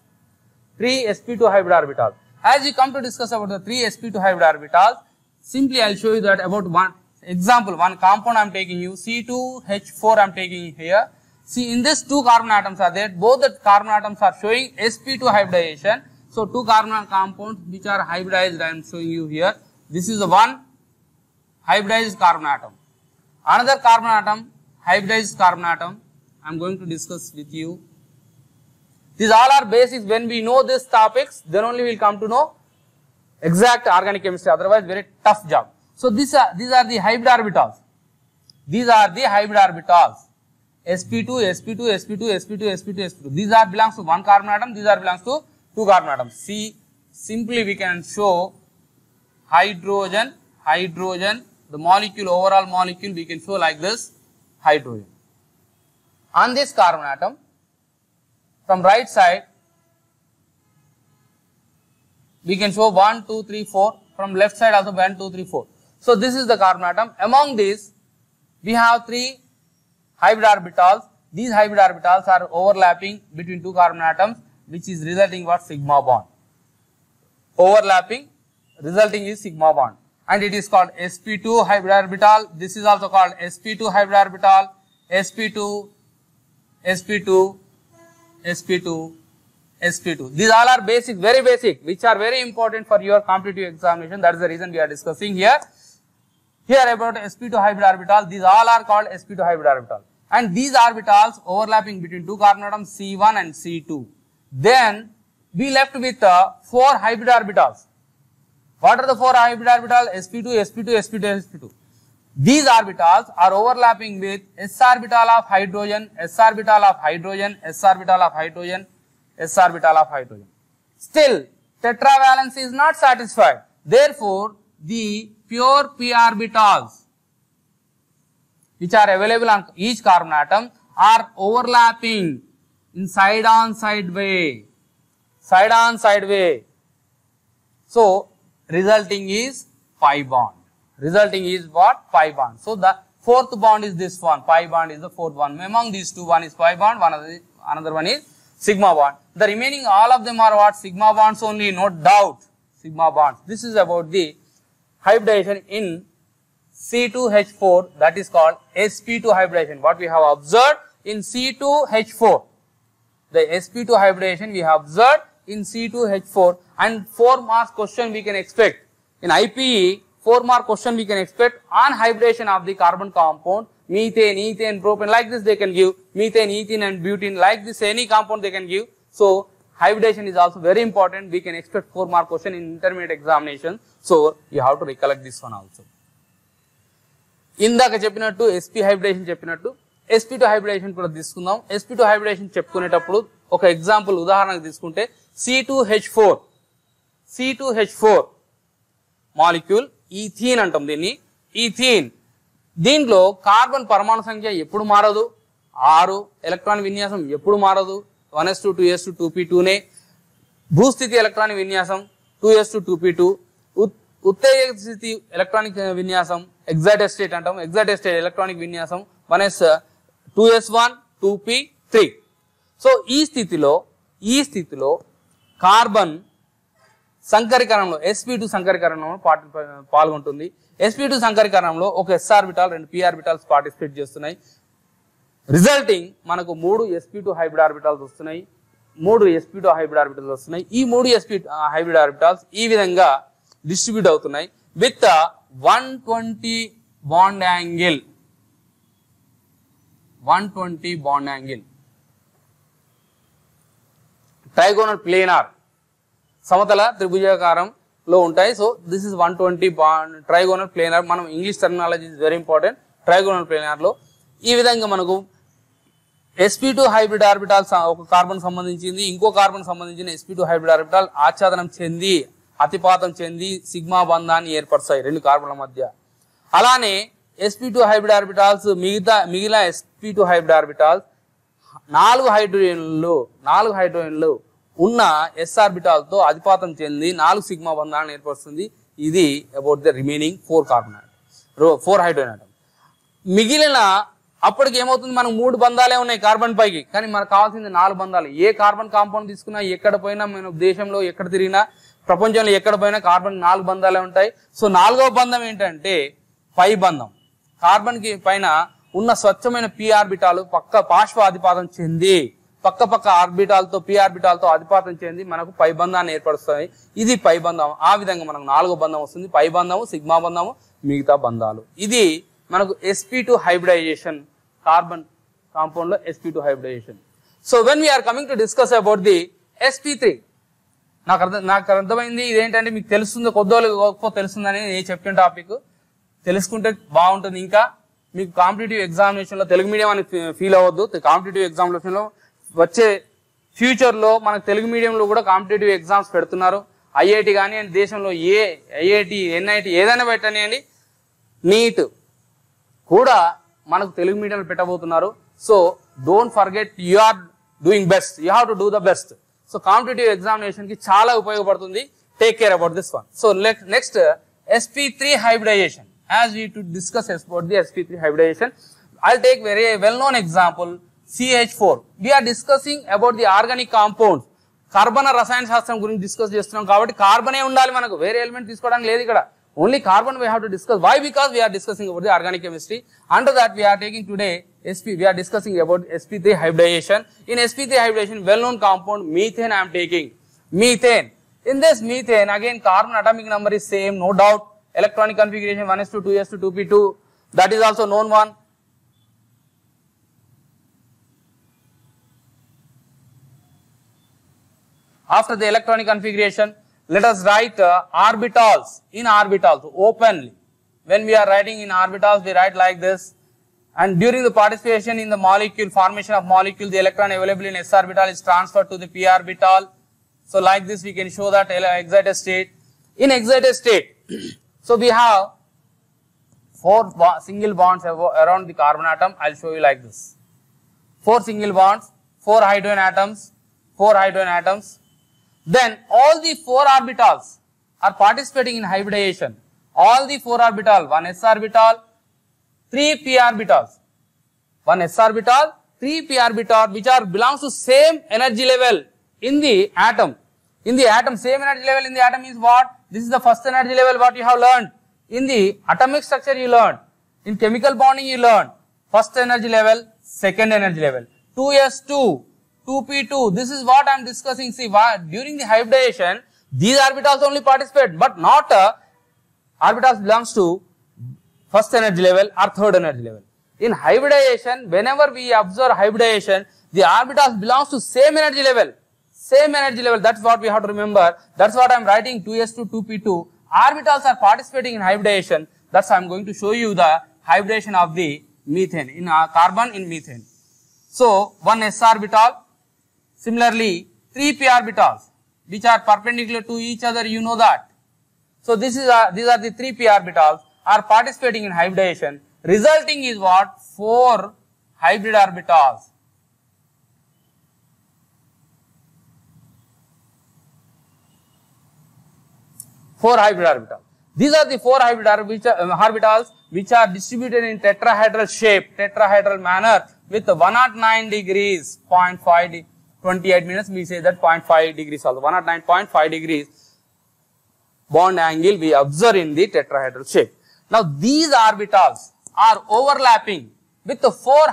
3 sp2 hybrid orbitals. As you come to discuss about the 3 sp2 hybrid orbitals, simply I will show you that about one example, one compound I am taking you, C2H4 I am taking here. See, in this 2 carbon atoms are there, both the carbon atoms are showing sp2 hybridization. So 2 carbon compounds which are hybridized I am showing you here. This is the one hybridized carbon atom. Another carbon atom, hybridized carbon atom, I am going to discuss with you. These all are basics. When we know these topics, then only we will come to know exact organic chemistry. Otherwise, very tough job. So these are the hybrid orbitals. These are the hybrid orbitals. sp2, sp2, sp2, sp2, sp2, sp2. These are belongs to 1 carbon atom. These are belongs to 2 carbon atoms. See, simply we can show hydrogen. The molecule, overall molecule, we can show like this: hydrogen. On this carbon atom, from right side, we can show 1, 2, 3, 4. From left side also 1, 2, 3, 4. So this is the carbon atom. Among these, we have 3 hybrid orbitals. These hybrid orbitals are overlapping between 2 carbon atoms, which is resulting what? Sigma bond. Overlapping, resulting is sigma bond. And it is called sp2 hybrid orbital. This is also called sp2 hybrid orbital, sp2, sp2, sp2, sp2. These all are basic, very basic, which are very important for your competitive examination. That is the reason we are discussing here. Here about sp2 hybrid orbital, these all are called sp2 hybrid orbital, and these orbitals overlapping between two carbon atoms C1 and C2. Then we left with 4 hybrid orbitals. What are the 4 hybrid orbitals? sp2, sp2, sp2, sp2. These orbitals are overlapping with s orbital of hydrogen, s orbital of hydrogen, s orbital of hydrogen, s orbital of hydrogen. Still, tetravalence is not satisfied. Therefore, the pure p orbitals which are available on each carbon atom are overlapping in side-on-side way. Side-on-side way. So, resulting is pi bond. Resulting is what? Pi bond. So, the fourth bond is this one. Pi bond is the fourth one. Among these two, one is pi bond, another one is sigma bond. The remaining all of them are what? Sigma bonds only, no doubt. Sigma bonds. This is about the hybridization in C2H4, that is called sp2 hybridization. What we have observed in C2H4. The sp2 hybridization we have observed in C2H4, and 4 marks question we can expect. In IPE, 4 mark question we can expect on hybridization of the carbon compound, methane, ethane, propane, like this they can give, methane, ethene and butene, like this any compound they can give. So, hybridization is also very important. We can expect 4 mark question in intermediate examination. So, you have to recollect this one also. ఇందాక చెప్పినట్టు sp hybridization చెప్పినట్టు sp2 hybridization కూడా తీసుకుందాం. sp2 hybridization చెప్పుకునేటప్పుడు ఒక example ఉదాహరణకు తీసుకుంటే C2H4 molecule ethene అంటాం దీన్ని. ఈథీన్ దీంట్లో కార్బన్ పరమాణు సంఖ్య ఎప్పుడు మారదు, 6, ఎలక్ట్రాన్ విన్యాసం ఎప్పుడు మారదు, 1s2 2s2 2p2నే. భూస్థితి ఎలక్ట్రానిక్ విన్యాసం 2s2 2p2, ఉత్తేజక స్థితి ఎలక్ట్రానిక్ విన్యాసం ఎగ్జైటెడ్ స్టేట్ అంటాం, ఎగ్జైటెడ్ స్టేట్ ఎలక్ట్రానిక్ విన్యాసం 2s1 2p3. సో ఈ స్థితిలో కార్బన్ సంకరీకరణంలో sp2 సంకరీకరణంలో పాల్గొంటుంది. sp2 సంకరీకరణంలో ఒక s orbital 2 p orbitals participate చేస్తున్నాయి. రిజల్టింగ్ మనకు 3 sp2 హైబ్రిడ్ ఆర్బిటాల్స్ వస్తున్నాయి. 3 sp2 హైబ్రిడ్ ఆర్బిటాల్స్ వస్తున్నాయి. ఈ 3 sp హైబ్రిడ్ ఆర్బిటాల్స్ ఈ విధంగా డిస్ట్రిబ్యూట్ అవుతున్నాయి with 120 bond angle. 120 bond angle. Trigonal planar సమతల త్రిభుజాకారంలో ఉంటాయి. So this is 120 bond trigonal planar. మనం English terminology is very important. Trigonal planar లో ఈ విధంగా మనకు sp2 హైబ్రిడ్ ఆర్బిటాల్ ఒక కార్బన్ సంబంధించింది, ఇంకో కార్బన్ సంబంధించిన sp2 హైబ్రిడ్ ఆర్బిటాల్ ఆచ్ఛాదనం చెంది అతిపాతం చెంది సిగ్మా బంధాన్ని ఏర్పరుస్తాయి 2 కార్బన్ల మధ్య. అలానే sp2 హైబ్రిడ్ ఆర్బిటాల్స్ మిగిలిన sp2 హైబ్రిడ్ ఆర్బిటాల్స్ 4 హైడ్రోజన్లు ఉన్న s ఆర్బిటాల్ తో అతిపాతం చెంది 4 సిగ్మా బంధాలను ఏర్పరుస్తుంది. ఇది about the remaining 4 hydrogen atom. మిగిలిన అప్పటికి ఏమవుతుంది, మనకు 3 బంధాలే ఉన్నాయి కార్బన్ పైకి, కానీ మనకు కావాల్సింది 4 బంధాలు. ఏ కార్బన్ కాంపౌండ్ తీసుకున్నా, ఎక్కడ పోయినా, మన దేశంలో ఎక్కడ తిరిగినా, ప్రపంచంలో ఎక్కడ పోయినా కార్బన్ 4 బంధాలే ఉంటాయి. సో 4వ బంధం ఏంటంటే పై బంధం. కార్బన్ కి పైన ఉన్న స్వచ్ఛమైన p ఆర్బిటాల్ పార్శ్వ అధిపాతం చెంది పక్క ఆర్బిటాల్తో p ఆర్బిటాల్తో అధిపాతం చెంది మనకు పై బంధాన్ని ఏర్పరుస్తాయి. ఇది పై బంధం. ఆ విధంగా మనకు 4వ బంధం వస్తుంది. పై బంధము, సిగ్మా బంధము, మిగతా బంధాలు. ఇది మనకు sp2 hybridization, కార్బన్ కాంపౌండ్ లో sp2 hybridization. So when we are coming to discuss about the sp3, నాకు అర్థమైంది ఇదేంటంటే మీకు తెలుస్తుందో కొద్దో గొప్ప తెలుస్తుందని నేను చెప్పిన టాపిక్ తెలుసుకుంటే బాగుంటుంది. ఇంకా మీకు కాంపిటేటివ్ ఎగ్జామినేషన్ లో తెలుగు మీడియం అని ఫీల్ అవ్వద్దు. కాంపిటేటివ్ ఎగ్జామినేషన్ లో వచ్చే ఫ్యూచర్ లో మనకు తెలుగు మీడియంలో కూడా కాంపిటేటివ్ ఎగ్జామ్స్ పెడుతున్నారు. ఐఐటి కానీ దేశంలో ఏ ఐఐటి ఎన్ఐటి ఏదైనా పెట్టనియండి, నీట్ కూడా మనకు తెలుగు మీడియంలో పెట్టబోతున్నారు. So don't forget, you are doing best, you have to do the best. So competitive examination కి చాలా ఉపయోగపడుతుంది. Take care about this one. So next sp3 hybridization. As we to discuss about the sp3 hybridization, I'll take very well-known example CH4. We are discussing about the organic compounds. Carbon రసాయన శాస్త్రం గురించి discuss చేస్తున్నాం కాబట్టి కార్బనే ఉండాలి, మనకు వేరే element తీసుకోవడానికి లేదు ఇక్కడ. Only carbon we have to discuss. Why? Because we are discussing about the organic chemistry. Under that we are taking today we are discussing about sp3 hybridization. In sp3 hybridization, well-known compound methane I am taking. Methane. In this methane, again carbon atomic number is same, no doubt. electronic configuration 1s2, 2s2, 2p2, that is also known one. After the electronic configuration, let us write orbitals in orbitals openly. When we are writing in orbitals, we write like this. And during the participation in the molecule, formation of molecule, the electron available in s orbital is transferred to the p orbital. So like this we can show that excited state. In excited state, so we have 4 single bonds around the carbon atom. I will show you like this. 4 single bonds, 4 hydrogen atoms, 4 hydrogen atoms. Then all the 4 orbitals are participating in hybridization. All the 4 orbitals, 1 s orbital, 3 p orbitals, 1 s orbital, 3 p orbital, which are belongs to same energy level in the atom. In the atom, same energy level in the atom is what? This is the first energy level what you have learned. In the atomic structure you learned. In chemical bonding you learned. First energy level, second energy level. 2s2, 2p2. This is what I am discussing. See, during the hybridization, these orbitals only participate, but not orbitals belongs to first energy level or third energy level. In hybridization, whenever we observe hybridization, the orbitals belongs to same energy level. Same energy level, that's what we have to remember. That's what I am writing 2s2, 2p2. Orbitals are participating in hybridization. That's why I am going to show you the hybridization of the methane, in carbon in methane. So, 1 s orbital, similarly 3 p orbitals, which are perpendicular to each other, you know that. So, these are the 3 p orbitals are participating in hybridization. Resulting is what? 4 hybrid orbitals. Four hybrid orbitals. These are the 4 hybrid orbitals which are distributed in tetrahedral shape, tetrahedral manner with 109 degrees, 0.5, 28 minutes, we say that 0.5 degrees also, 109.5 degrees bond angle we observe in the tetrahedral shape. Now, these orbitals are overlapping with the 4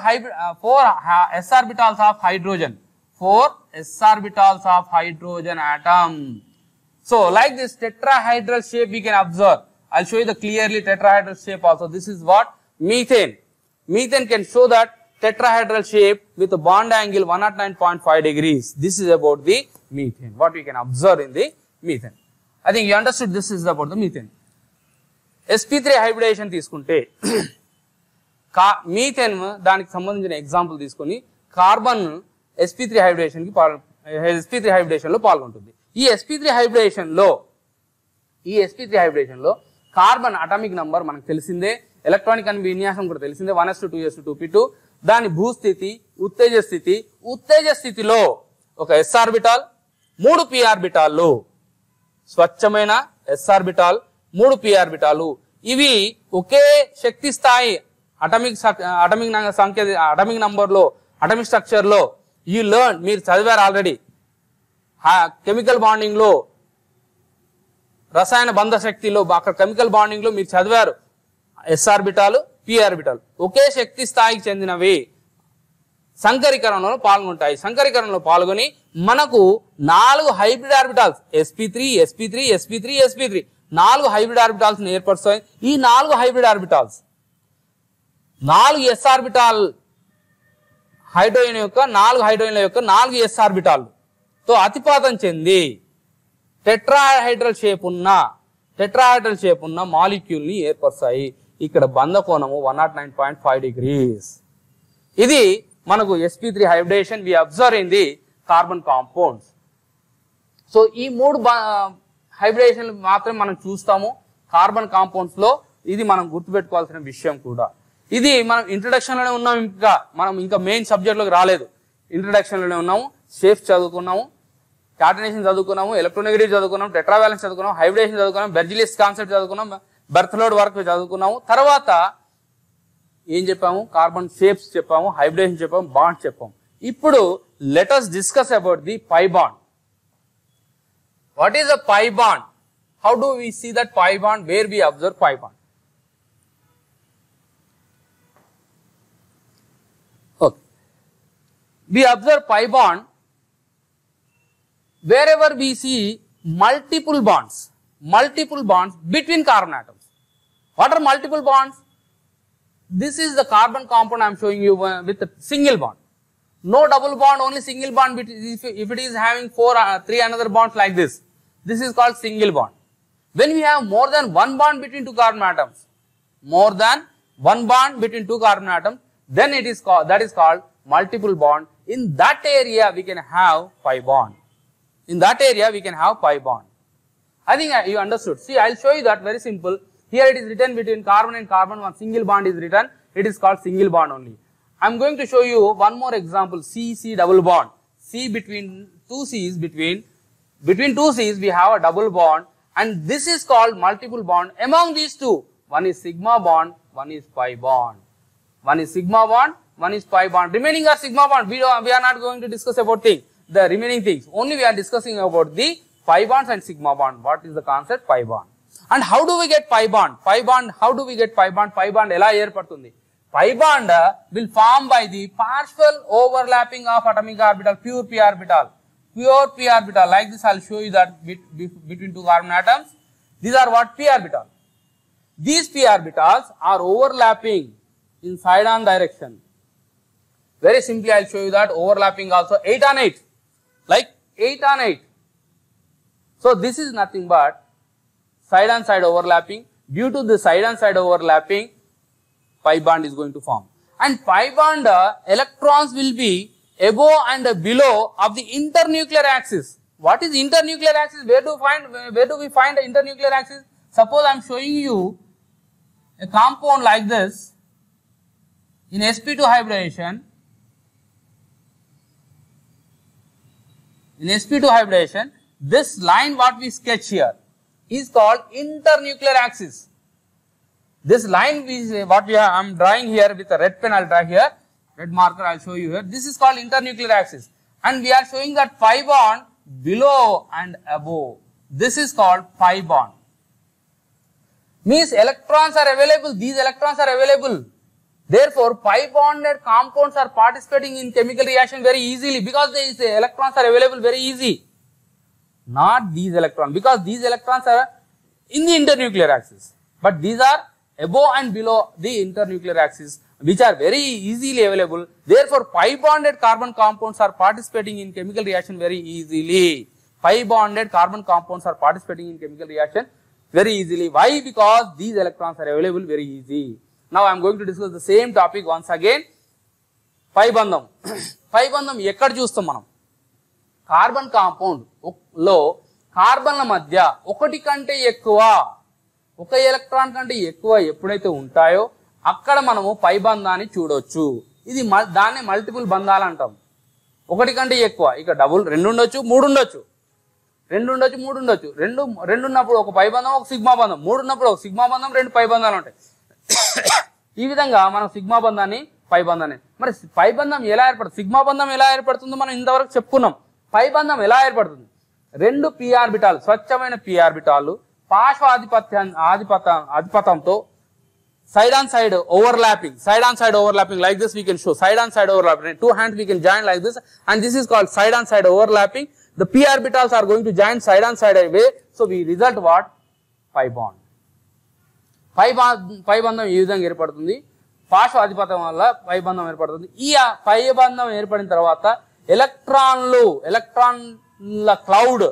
s orbitals of hydrogen, 4 s orbitals of hydrogen atom. So, like this tetrahedral shape we can observe. I will show you the clearly tetrahedral shape also. This is what? Methane. Methane can show that tetrahedral shape with a bond angle 109.5 degrees. This is about the methane, what we can observe in the methane. I think you understood this is about the methane. sp3 hybridization తీసుకుంటే methane దానికి సంబంధించిన example తీసుకొని carbon sp3 hybridisation లో పాల్గొంటుంది. ఈ sp3 hybridisation లో carbon atomic number మనకు తెలిసిందే, ఎలక్ట్రానిక్ అని విన్యాసం కూడా తెలిసిందే, 1s2, 2s2, 2p2. దాని భూస్థితి, ఉత్తేజ స్థితిలో ఒక s ఆర్బిటాల్, 3 p ఆర్బిటాల్లు, స్వచ్ఛమైన s ఆర్బిటాల్, 3 p ఆర్బిటాలు. ఇవి ఒకే శక్తి స్థాయి అటామిక్ నంబర్ లో, అటామిక్ స్ట్రక్చర్ లో యూ లెర్న్, మీరు చదివారు ఆల్రెడీ. కెమికల్ బాండింగ్ లో, రసాయన బంధ శక్తిలో, అక్కడ కెమికల్ బాండింగ్ లో మీరు చదివారు s ఆర్బిటాల్, p ఆర్బిటాల్ ఒకే శక్తి స్థాయికి చెందినవి సంకరీకరణలో పాల్గొంటాయి. సంకరీకరణలో పాల్గొని మనకు 4 hybrid orbitals sp3, sp3, sp3, sp3 4 hybrid orbitals ఏర్పరుస్తాయి. ఈ 4 hybrid orbitals 4 s orbital hydrogen యొక్క 4 హైడ్రోజన్ల యొక్క 4 s ఆర్బిటాల్ తో అతిపాతం చెంది టెట్రాహైడ్రల్ షేప్ ఉన్న మాలిక్యూల్ ని ఏర్పరుస్తాయి. ఇక్కడ బంధ కోణము 109.5 degrees. ఇది మనకు sp3 hybridisation we observe in the carbon compounds. So ఈ 3 హైబ్రిడేషన్ మాత్రం మనం చూస్తాము కార్బన్ కాంపౌండ్స్ లో. ఇది మనం గుర్తుపెట్టుకోవాల్సిన విషయం కూడా. ఇది మనం ఇంట్రడక్షన్ లోనే ఉన్నాం, ఇంకా మెయిన్ సబ్జెక్ట్ లోకి రాలేదు. ఇంట్రడక్షన్ లోనే ఉన్నాము, షేప్స్ చదువుకున్నాము, కాటనేషన్ చదువుకున్నాము, ఎలక్ట్రోనెగటివ్ చదువుకున్నాము, టెట్రావాలెన్స్ చదువుకున్నాము, హైబ్రిడేషన్ చదువుకున్నాము, బెర్జిలియస్ కాన్సెప్ట్ చదువుకున్నాము, బెర్త్ లోడ్ వర్క్ చదువుకున్నాము. తర్వాత ఏం చెప్పాము? కార్బన్ షేప్స్ చెప్పాము, హైబ్రిడేషన్ చెప్పాము, బాండ్స్ చెప్పాము. ఇప్పుడు let us discuss about the pi bond. What is a pi bond? How do we see that pi bond? Where we observe pi bond? Okay, we observe pi bond wherever we see multiple bonds between carbon atoms. What are multiple bonds? This is the carbon compound I am showing you with a single bond. No double bond, only single bond. If it is having three another bonds like this, this is called single bond. When we have more than one bond between two carbon atoms, more than one bond between two carbon atoms, then it is called, that is called multiple bond. In that area we can have pi bond. In that area we can have pi bond. I think you understood. See, I will show you that very simple. Here it is written between carbon and carbon, one single bond is written. It is called single bond only. I am going to show you one more example. C double bond. C between two C's, between two C's we have a double bond, and this is called multiple bond. Among these two, one is sigma bond, one is pi bond. One is sigma bond, one is pi bond. Remaining are sigma bond. We are not going to discuss about the remaining things. Only we are discussing about the pi bonds and sigma bond. What is the concept? Pi bond. And how do we get pi bond? Pi bond, how do we get pi bond? Pi bond ela erpadutundi? Pi bond will form by the partial overlapping of atomic orbital, pure p orbital. Pure p orbital, like this I will show you that between two carbon atoms. These are what? P orbital. These p orbitals are overlapping in side on direction. Very simply I will show you that overlapping also 8 on 8. Like 8 on 8. So this is nothing but side on side overlapping. Due to the side on side overlapping, pi bond is going to form. And pi bond electrons will be above and below of the internuclear axis. What is internuclear axis? Where do we find the internuclear axis? Suppose I am showing you a compound like this in sp2 hybridization. In sp2 hybridization, this line what we sketch here is called internuclear axis. This line I am drawing here with a red pen, I will draw here, red marker I will show you here. This is called internuclear axis, and we are showing that pi bond below and above. This is called pi bond. Means electrons are available, these electrons are available. Therefore, pi bonded compounds are participating in chemical reaction very easily because these electrons are available very easy. Not these electrons, because these electrons are in the internuclear axis, but these are above and below the internuclear axis, which are very easily available. Therefore, pi bonded carbon compounds are participating in chemical reaction very easily. Pi bonded carbon compounds are participating in chemical reaction very easily. Why? Because these electrons are available very easy. Now I am going to discuss the same topic once again. Pi bandham. Pi bandham ekkada chustam manam? Carbon compound లో కార్బన్ల మధ్య ఒకటి కంటే ఎక్కువ, ఒక electron కంటే ఎక్కువ ఎప్పుడైతే ఉంటాయో అక్కడ మనము పై బంధాన్ని చూడొచ్చు. ఇది దాన్ని మల్టిపుల్ బంధాలు అంటాం. ఒకటి కంటే ఎక్కువ, ఇక డబుల్ 2 ఉండొచ్చు, 3 ఉండొచ్చు, 2 ఉండొచ్చు, 3 ఉండొచ్చు. 2 ఉన్నప్పుడు ఒక పై బంధం, ఒక సిగ్మా బంధం. 3 ఉన్నప్పుడు ఒక సిగ్మా బంధం, 2 పై బంధాలు ఉంటాయి. ఈ విధంగా మనం సిగ్మా బంధాన్ని, పై బంధాన్ని. మరి పై బంధం ఎలా ఏర్పడుతుంది, సిగ్మా బంధం ఎలా ఏర్పడుతుందో మనం ఇంతవరకు చెప్పుకున్నాం. పై బంధం ఎలా ఏర్పడుతుంది? 2 p ఆర్బిటాల్, స్వచ్ఛమైన p ఆర్బిటాలు పార్శ్వ ఆధిపత్యంతో side on side overlapping, like this we can show, side on side overlapping. 2 hands we can join like this, and this is called side on side overlapping. The p orbitals are going to join side on side way, so we result what? Pi bond. పై బంధం ఈ విధంగా ఏర్పడుతుంది. పార్శ్వ ఆధిపత్యం వల్ల పై బంధం ఏర్పడుతుంది. ఈ పై బంధం ఏర్పడిన తర్వాత ఎలక్ట్రాన్ల క్లౌడ్,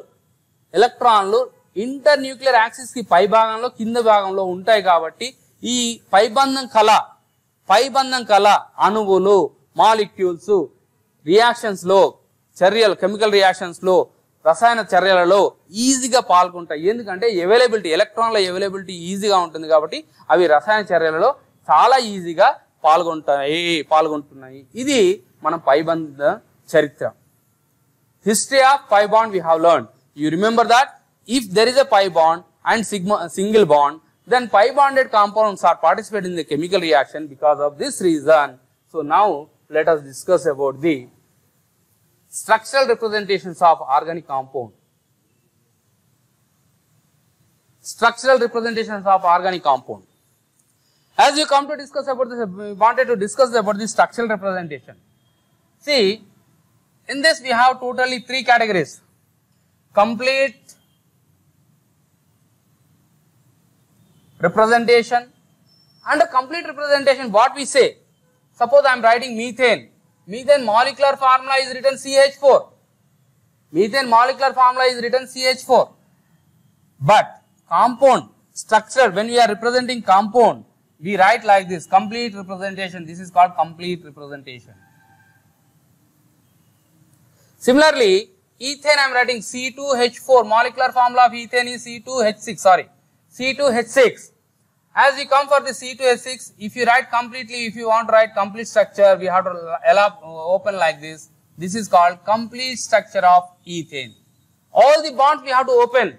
ఎలక్ట్రాన్లు ఇంటర్న్యూక్లియర్ యాక్సిస్ కి పై భాగంలో, కింద భాగంలో ఉంటాయి. కాబట్టి ఈ పైబంధం కల అణువులు, మాలిక్యూల్స్ రియాక్షన్స్ లో, చర్యలు, కెమికల్ రియాక్షన్స్ లో, రసాయన చర్యలలో ఈజీగా పాల్గొంటాయి. ఎందుకంటే అవైలబిలిటీ, ఎలక్ట్రాన్ల అవైలబిలిటీ ఈజీగా ఉంటుంది కాబట్టి అవి రసాయన చర్యలలో చాలా ఈజీగా పాల్గొంటున్నాయి. ఇది మన పైబంధ చరిత్ర. History of pi bond we have learned. You remember that if there is a pi bond and single bond, then pi bonded compounds are participating in the chemical reaction because of this reason. So now let us discuss about the structural representations of organic compound. Structural representations of organic compound. As you come to discuss about this, we wanted to discuss about the structural representation. See, in this we have totally 3 categories: complete representation, Under complete representation, what we say? Suppose I am writing methane. Methane molecular formula is written CH4. Methane molecular formula is written CH4. But compound structure, when we are representing compound, we write like this, complete representation. This is called complete representation. Similarly, ethane I am writing C2H4. Molecular formula of ethane is C2H6. Sorry, C2H6. As we come for the C2H6, if you write completely, if you want to write complete structure, we have to open like this. This is called complete structure of ethane. All the bonds we have to open.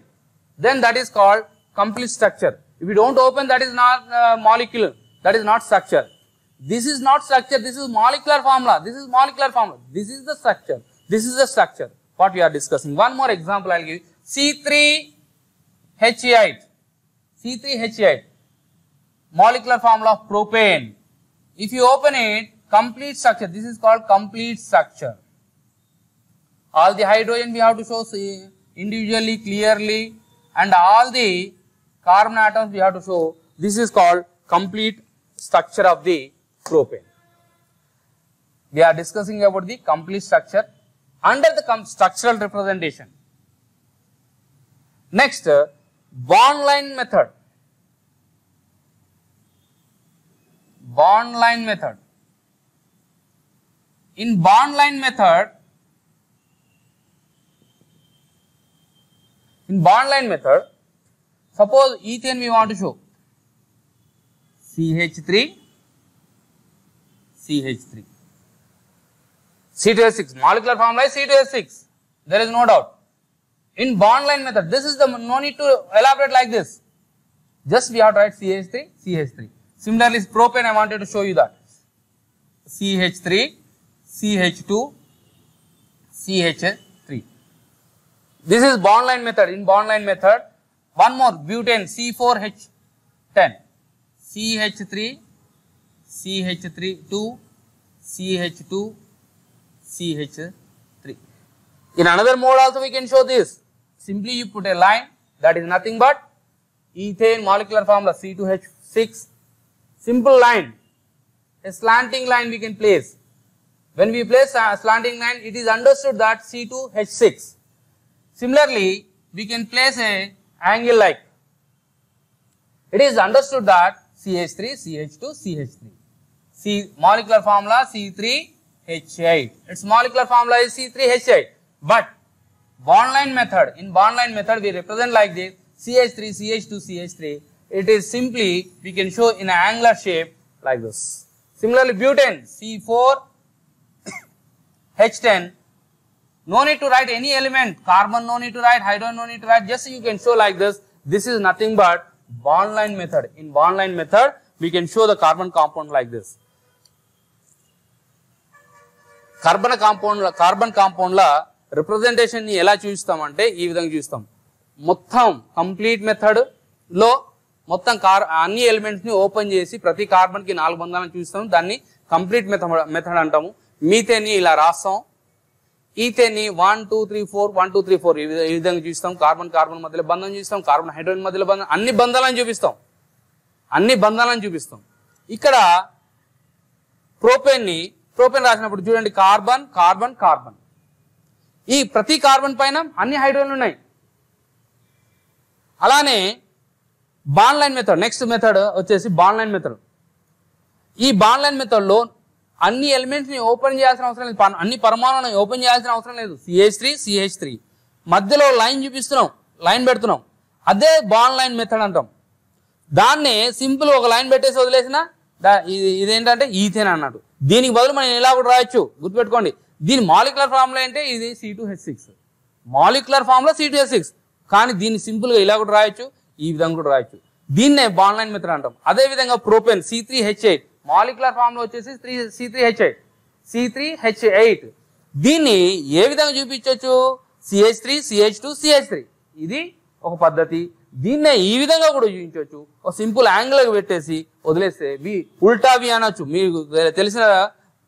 Then that is called complete structure. If you don't open, that is not molecule. That is not structure. This is not structure. This is molecular formula. This is molecular formula. This is the structure. This is the structure. What we are discussing. One more example I will give you. C3H8. C3H8. Molecular formula of propane. If you open it, complete structure. This is called complete structure. All the hydrogen we have to show individually, clearly, and all the carbon atoms we have to show. This is called complete structure of the propane. We are discussing about the complete structure under the structural representation. Next, bond line method. Bond line method. In bond line method, suppose ethane we want to show. CH3, CH3. C2H6. Molecular formula is C2H6. There is no doubt. In bond line method, this is the, no need to elaborate like this. Just we have to write CH3, CH3. Similarly, propane I wanted to show you that. CH3, CH2, CH3. This is bond line method. In bond line method, one more butane C4H10, CH3, CH3, 2, CH2, CH3. In another mode also we can show this. Simply you put a line, that is nothing but ethane molecular formula C2H6. Simple line, a slanting line we can place. When we place a slanting line, it is understood that C2H6. Similarly, we can place a angle like. It is understood that CH3, CH2, CH3. C molecular formula C3H8. Its molecular formula is C3H8. But bond line method, in bond line method we represent like this, CH3, CH2, CH3. It is simply, we can show in an angular shape like this. Similarly, butane C4H10, no need to write any element, carbon no need to write, hydrogen no need to write, just you can show like this. This is nothing but bond line method. In bond line method, we can show the carbon compound like this. Carbon compound la representation ni ela చూస్తామంటే ఈ విధంగా చూస్తాం. మొత్తం complete method లో మొత్తం అన్ని elements ని open చేసి ప్రతి కార్బన్ కి 4 బంధాలను చూస్తాం. దాన్ని కంప్లీట్ మెథడ్ అంటాము. మీథేన్ ని ఇలా రాస్తాం. ఈథేన్ ని 1 2 3 4 1 2 3 4 ఈ విధంగా చూస్తాం. కార్బన్ మధ్యలో బంధం చూస్తాం. కార్బన్ హైడ్రోజన్ మధ్యలో బంధం, అన్ని బంధాలను చూపిస్తాం. ఇక్కడ ప్రోపేన్ రాసినప్పుడు చూడండి, కార్బన్. ఈ ప్రతి కార్బన్ పైన అన్ని హైడ్రోజన్లు ఉన్నాయి. అలానే bond line method, next method వచ్చేసి బాండ్ లైన్ మెథడ్. ఈ బాండ్ లైన్ మెథడ్ లో అన్ని ఎలిమెంట్స్ ని ఓపెన్ చేయాల్సిన అవసరం లేదు, అన్ని పరమాణులను ఓపెన్ చేయాల్సిన అవసరం లేదు. CH3 మధ్యలో లైన్ చూపిస్తున్నాం, లైన్ పెడుతున్నాం. అదే బాండ్ లైన్ మెథడ్ అంటాం. దాన్నే సింపుల్ ఒక లైన్ పెట్టేసి వదిలేసిన ఇదేంటంటే ఈథేన్ అన్నట్టు. దీనికి బదులు మనం ఇలా కూడా రాయొచ్చు, గుర్తుపెట్టుకోండి. దీని మాలిక్యులర్ ఫార్ములా అంటే ఇది C2H6, మాలిక్యులర్ ఫార్ములా C2H6. కానీ దీన్ని సింపుల్ గా ఇలా కూడా రాయొచ్చు, ఈ విధంగా కూడా రాయొచ్చు. దీన్నే బాండ్ లైన్ మెథడ్ అంటాం. అదే విధంగా ప్రోపేన్ C3H8, మాలిక్యులర్ ఫార్ములా వచ్చేసి C3H8. దీన్ని ఏ విధంగా చూపించవచ్చు? CH3 CH2 CH3. ఇది ఒక పద్ధతి. దీన్నే ఈ విధంగా కూడా చూపించవచ్చు. ఒక సింపుల్ యాంగిల్ పెట్టేసి వదిలేస్తే ఉల్టా వి అనొచ్చు. మీకు తెలిసిన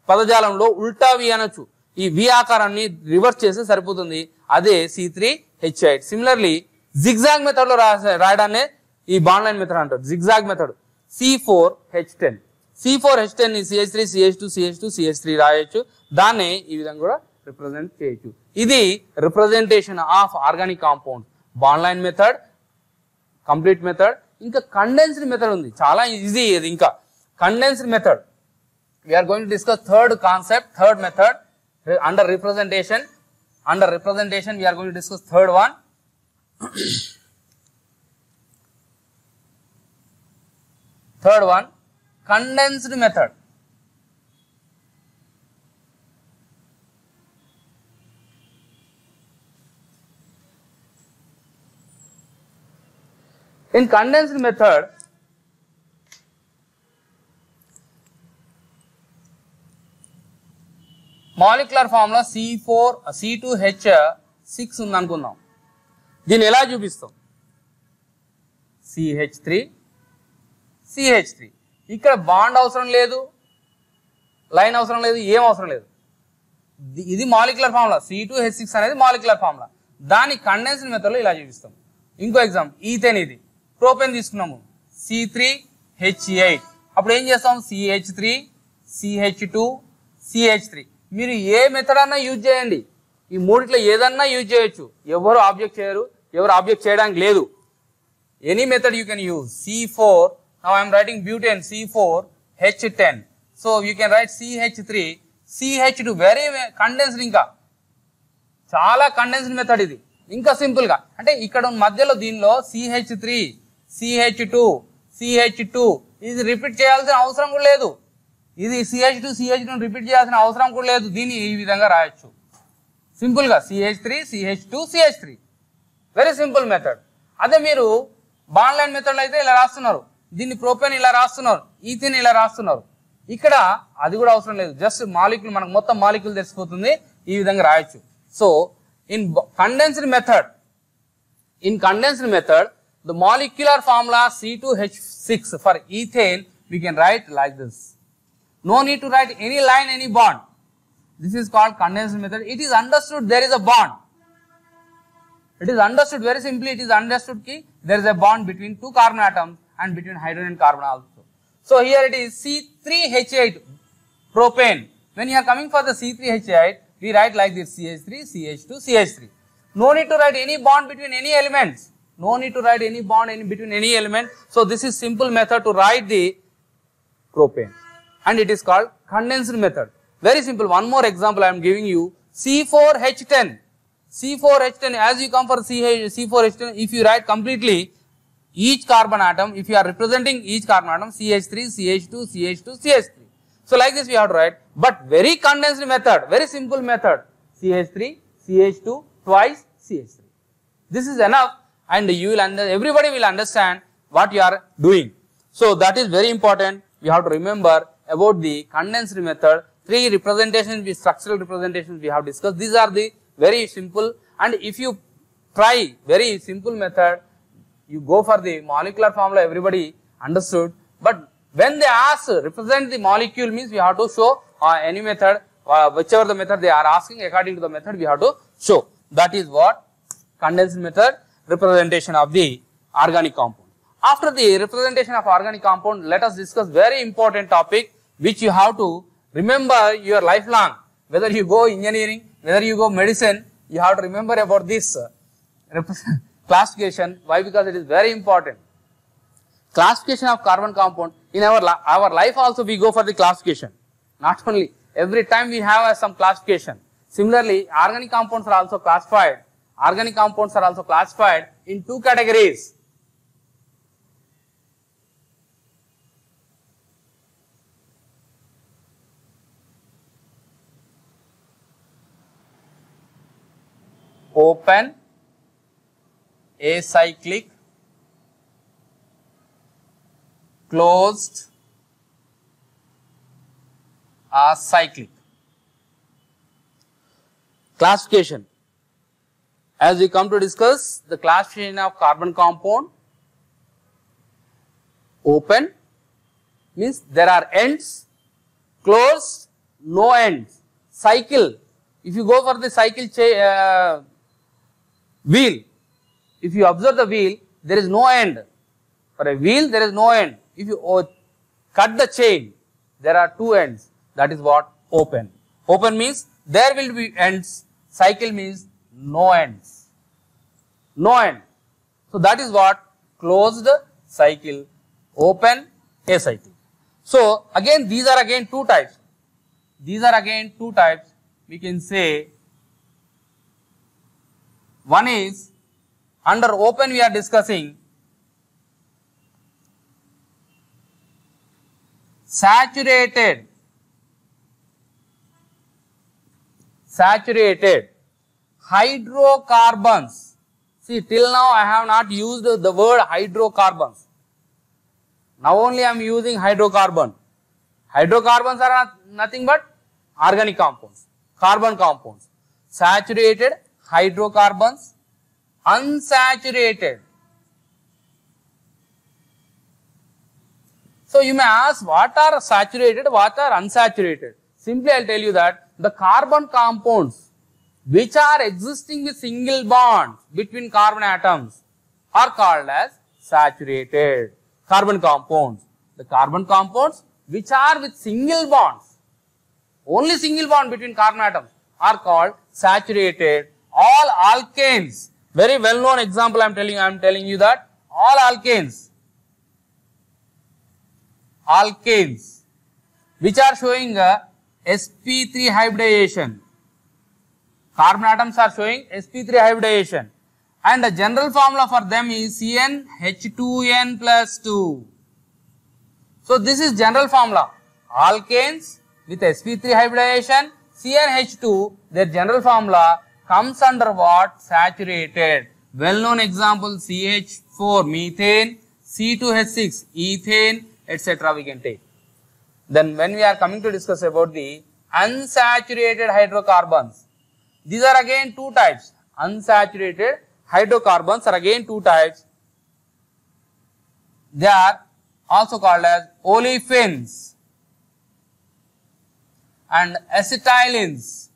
పదజాలంలో ఉల్టా వి అనొచ్చు. ఈ వి ఆకారాన్ని రివర్స్ చేస్తే సరిపోతుంది. అదే C3H8. సిమిలర్లీ జిగ్జాగ్ మెథడ్ లో రాయడాన్ని ఈ బాండ్ లైన్ మెథడ్ అంటారు. Zigzag method C4H10. C4H10 is CH3, CH2, CH2, CH3 రాయొచ్చు. దాన్ని ఈ విధంగా కూడా రిప్రజెంట్ చేయొచ్చు. ఇది representation of organic compound. Bond line method, complete method, ఇంకా కండెన్స్డ్ మెథడ్ ఉంది. చాలా ఈజీ ఇది. ఇంకా condensed method. We are going to discuss third concept, third method under representation. Under representation, we are going to discuss third one. Third one, condensed method. In condensed method, molecular formula C2H6 ఉంది అనుకుందాం. దీన్ని ఎలా చూపిస్తాం? CH3 ఇక్కడ bond అవసరం లేదు, line అవసరం లేదు, ఏం అవసరం లేదు. ఇది మాలిక్యులర్ ఫార్ములా. C2H6 అనేది మాలిక్యులర్ ఫార్ములా. దాని కండెన్స్డ్ మెథడ్ లో ఇలా చూపిస్తాం. ఇంకో ఎగ్జాంపుల్, ఈథేన్. ఇది ప్రోపేన్ తీసుకున్నాము, C3H8. అప్పుడు ఏం చేస్తాం? CH3, CH2, CH3. మీరు ఏ మెథడ్ అన్నా యూజ్ చేయండి. ఈ మూడిట్లో ఏదన్నా యూజ్ చేయొచ్చు. ఎవరు ఆబ్జెక్ట్ చేయరు, ఎవరు ఆబ్జెక్ట్ చేయడానికి లేదు. Any method you can use. C4, now I am writing butane, C4H10. So you can write CH3, CH2. Very condensed. ఇంకా చాలా కండెన్స్డ్ మెథడ్ ఇది. ఇంకా సింపుల్ గా అంటే ఇక్కడ మధ్యలో దీనిలో CH3, CH2, CH2 ఇది రిపీట్ చేయాల్సిన అవసరం కూడా లేదు. ఇది CH2, CH2 రిపీట్ చేయాల్సిన అవసరం కూడా లేదు. దీన్ని ఈ విధంగా రాయొచ్చు సింపుల్ గా. CH3, CH2, CH3. Very simple method. అదే మీరు బాండ్ లైన్ మెథడ్ అయితే ఇలా రాస్తున్నారు, దీన్ని ప్రోపేన్ ఇలా రాస్తున్నారు, ఈథేన్ ఇలా రాస్తున్నారు. ఇక్కడ అది కూడా అవసరం లేదు. జస్ట్ మాలిక్యూల్, మనకు మొత్తం మాలిక్యూల్ తెలిసిపోతుంది. ఈ విధంగా రాయొచ్చు. So in condensed method, the molecular formula C2H6 for ethane we can write like this. No need to write any line, any bond. This is called condensed method. It is understood there is a bond. It is understood very simply. It is understood ki there is a bond between two carbon atoms and between hydrogen and carbon also. So here it is C3H8 propane. When you are coming for the C3H8, we write like this: CH3, CH2, CH3. No need to write any bond between any elements. No need to write any bond between any element. So this is simple method to write the propane, and it is called condensed method. Very simple. One more example I am giving you. C4H10. C4H10. As you come for C4H10, if you write completely each carbon atom, if you are representing each carbon atom, CH3, CH2, CH2, CH3. So like this we have to write. But very condensed method, very simple method. CH3, CH2, twice CH3. This is enough, and you will everybody will understand what you are doing. So that is very important. You have to remember about the condensed method. Three representations, structural representations we have discussed. These are the very simple, and if you try very simple method, you go for the molecular formula, everybody understood. But when they ask represent the molecule, means we have to show any method, whichever the method they are asking, according to the method we have to show. That is what condensed method, representation of the organic compound. After the representation of organic compound, let us discuss very important topic which you have to remember your lifelong. Whether you go engineering, whether you go medicine, you have to remember about this classification. Why? Because it is very important. Classification of carbon compound. In our life also we go for the classification. Not only, every time we have some classification. Similarly, organic compounds are also classified. Organic compounds are also classified in two categories. Open, acyclic, closed, acyclic. Classification. As we come to discuss the classification of carbon compound, open means there are ends, closed, no ends. Cycle, if you go for the cycle wheel, if you observe the wheel, there is no end. For a wheel, there is no end. if you cut the chain, there are two ends. That is what open. Open means there will be ends. Cycle means no ends. No end. So that is what closed cycle, open acyclic. So again, these are again two types. These are again two types. We can say one is under open we are discussing saturated hydrocarbons. See, till now I have not used the word hydrocarbons. Now only I am using hydrocarbon. Hydrocarbons are nothing but organic compounds, carbon compounds. Saturated hydrocarbons, unsaturated. So you may ask, what are saturated, what are unsaturated? Simply I will tell you that the carbon compounds which are existing with single bonds between carbon atoms are called as saturated carbon compounds. The carbon compounds which are with single bonds, only single bond between carbon atoms, are called saturated. All alkanes, very well known example I am telling you that all alkanes which are showing a sp3 hybridization, carbon atoms are showing sp3 hybridization, and the general formula for them is CnH2n plus 2. So this is general formula. Alkanes with sp3 hybridization, CnH2, their general formula comes under what? Saturated. Well known example CH4 methane, C2H6 ethane, etc. we can take. Then when we are coming to discuss about the unsaturated hydrocarbons, these are again two types. Unsaturated hydrocarbons are again two types. They are also called as olefins and acetylens.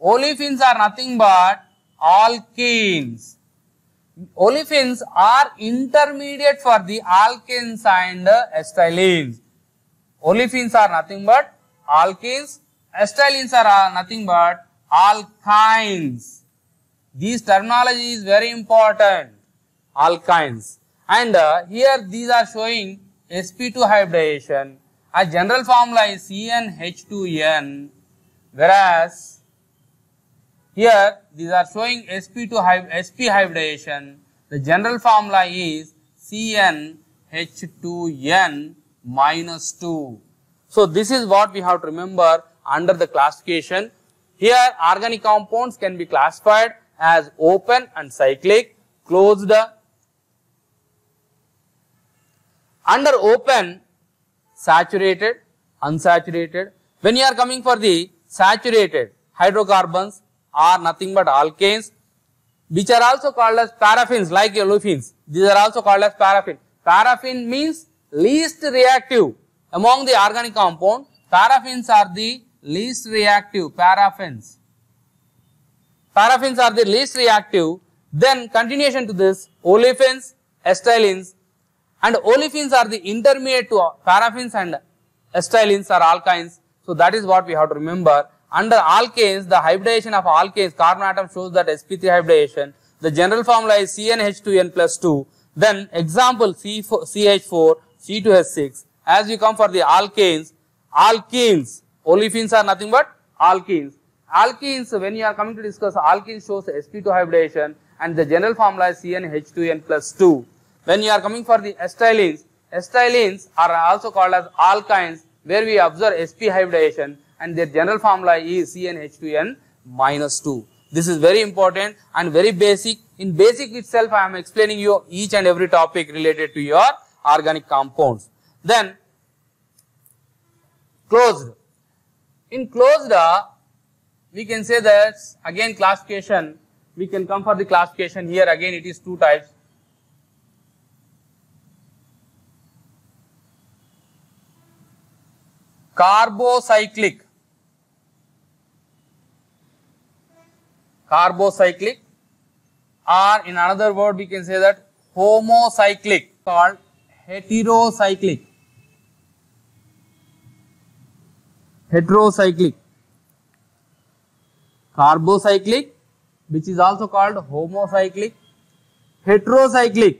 Olefins are nothing but alkenes. Olefins are intermediate for the alkenes and acetylenes. Olefins are nothing but alkenes, acetylenes are nothing but alkynes. This terminology is very important. Alkynes. And here these are showing sp2 hybridization. A general formula is CnH2n, whereas here these are showing sp hybridization. The general formula is CnH2n minus 2. So this is what we have to remember under the classification. Here organic compounds can be classified as open and cyclic, closed. Under open, saturated, unsaturated. When you are coming for the saturated, hydrocarbons are nothing but alkanes, which are also called as paraffins, like olefins. These are also called as paraffin. Paraffin means least reactive among the organic compound. Paraffins are the least reactive. Paraffins are the least reactive. Then continuation to this, olefins, acetylenes, and olefins are the intermediate to paraffins, and acetylenes are alkynes. So that is what we have to remember. Under alkanes, the hybridization of alkanes, carbon atom shows that sp3 hybridization. The general formula is CnH2n plus 2. Then example CH4, C2H6. As we come for the alkenes, olefins are nothing but alkenes. Alkenes, when you are coming to discuss, alkenes shows sp2 hybridization, and the general formula is CnH2n plus 2. When you are coming for the acetylenes are also called as alkynes, where we observe sp hybridization, and their general formula is CnH2n minus 2. This is very important and very basic. In basic itself, I am explaining you each and every topic related to your organic compounds. Then closed. In closed, we can say that again classification, we can come for the classification. Here again it is two types. Carbocyclic, or in another word we can say that homocyclic, called heterocyclic. Heterocyclic. Carbocyclic, which is also called homocyclic. Heterocyclic.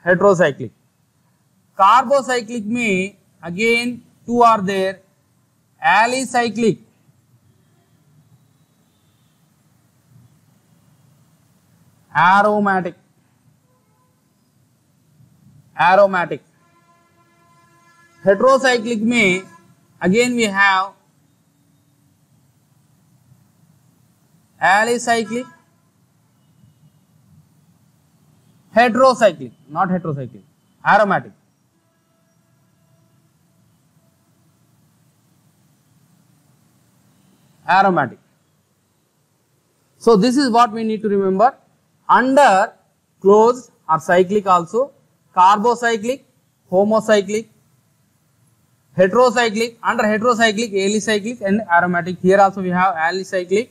Heterocyclic. Carbocyclic में again two are there. Alicyclic. Aromatic. Aromatic. Heterocyclic में again we have alicyclic, heterocyclic, not heterocyclic, aromatic. Aromatic. So this is what we need to remember. Under closed or cyclic also, carbocyclic, homocyclic, heterocyclic, under heterocyclic, alicyclic and aromatic. Here also we have alicyclic,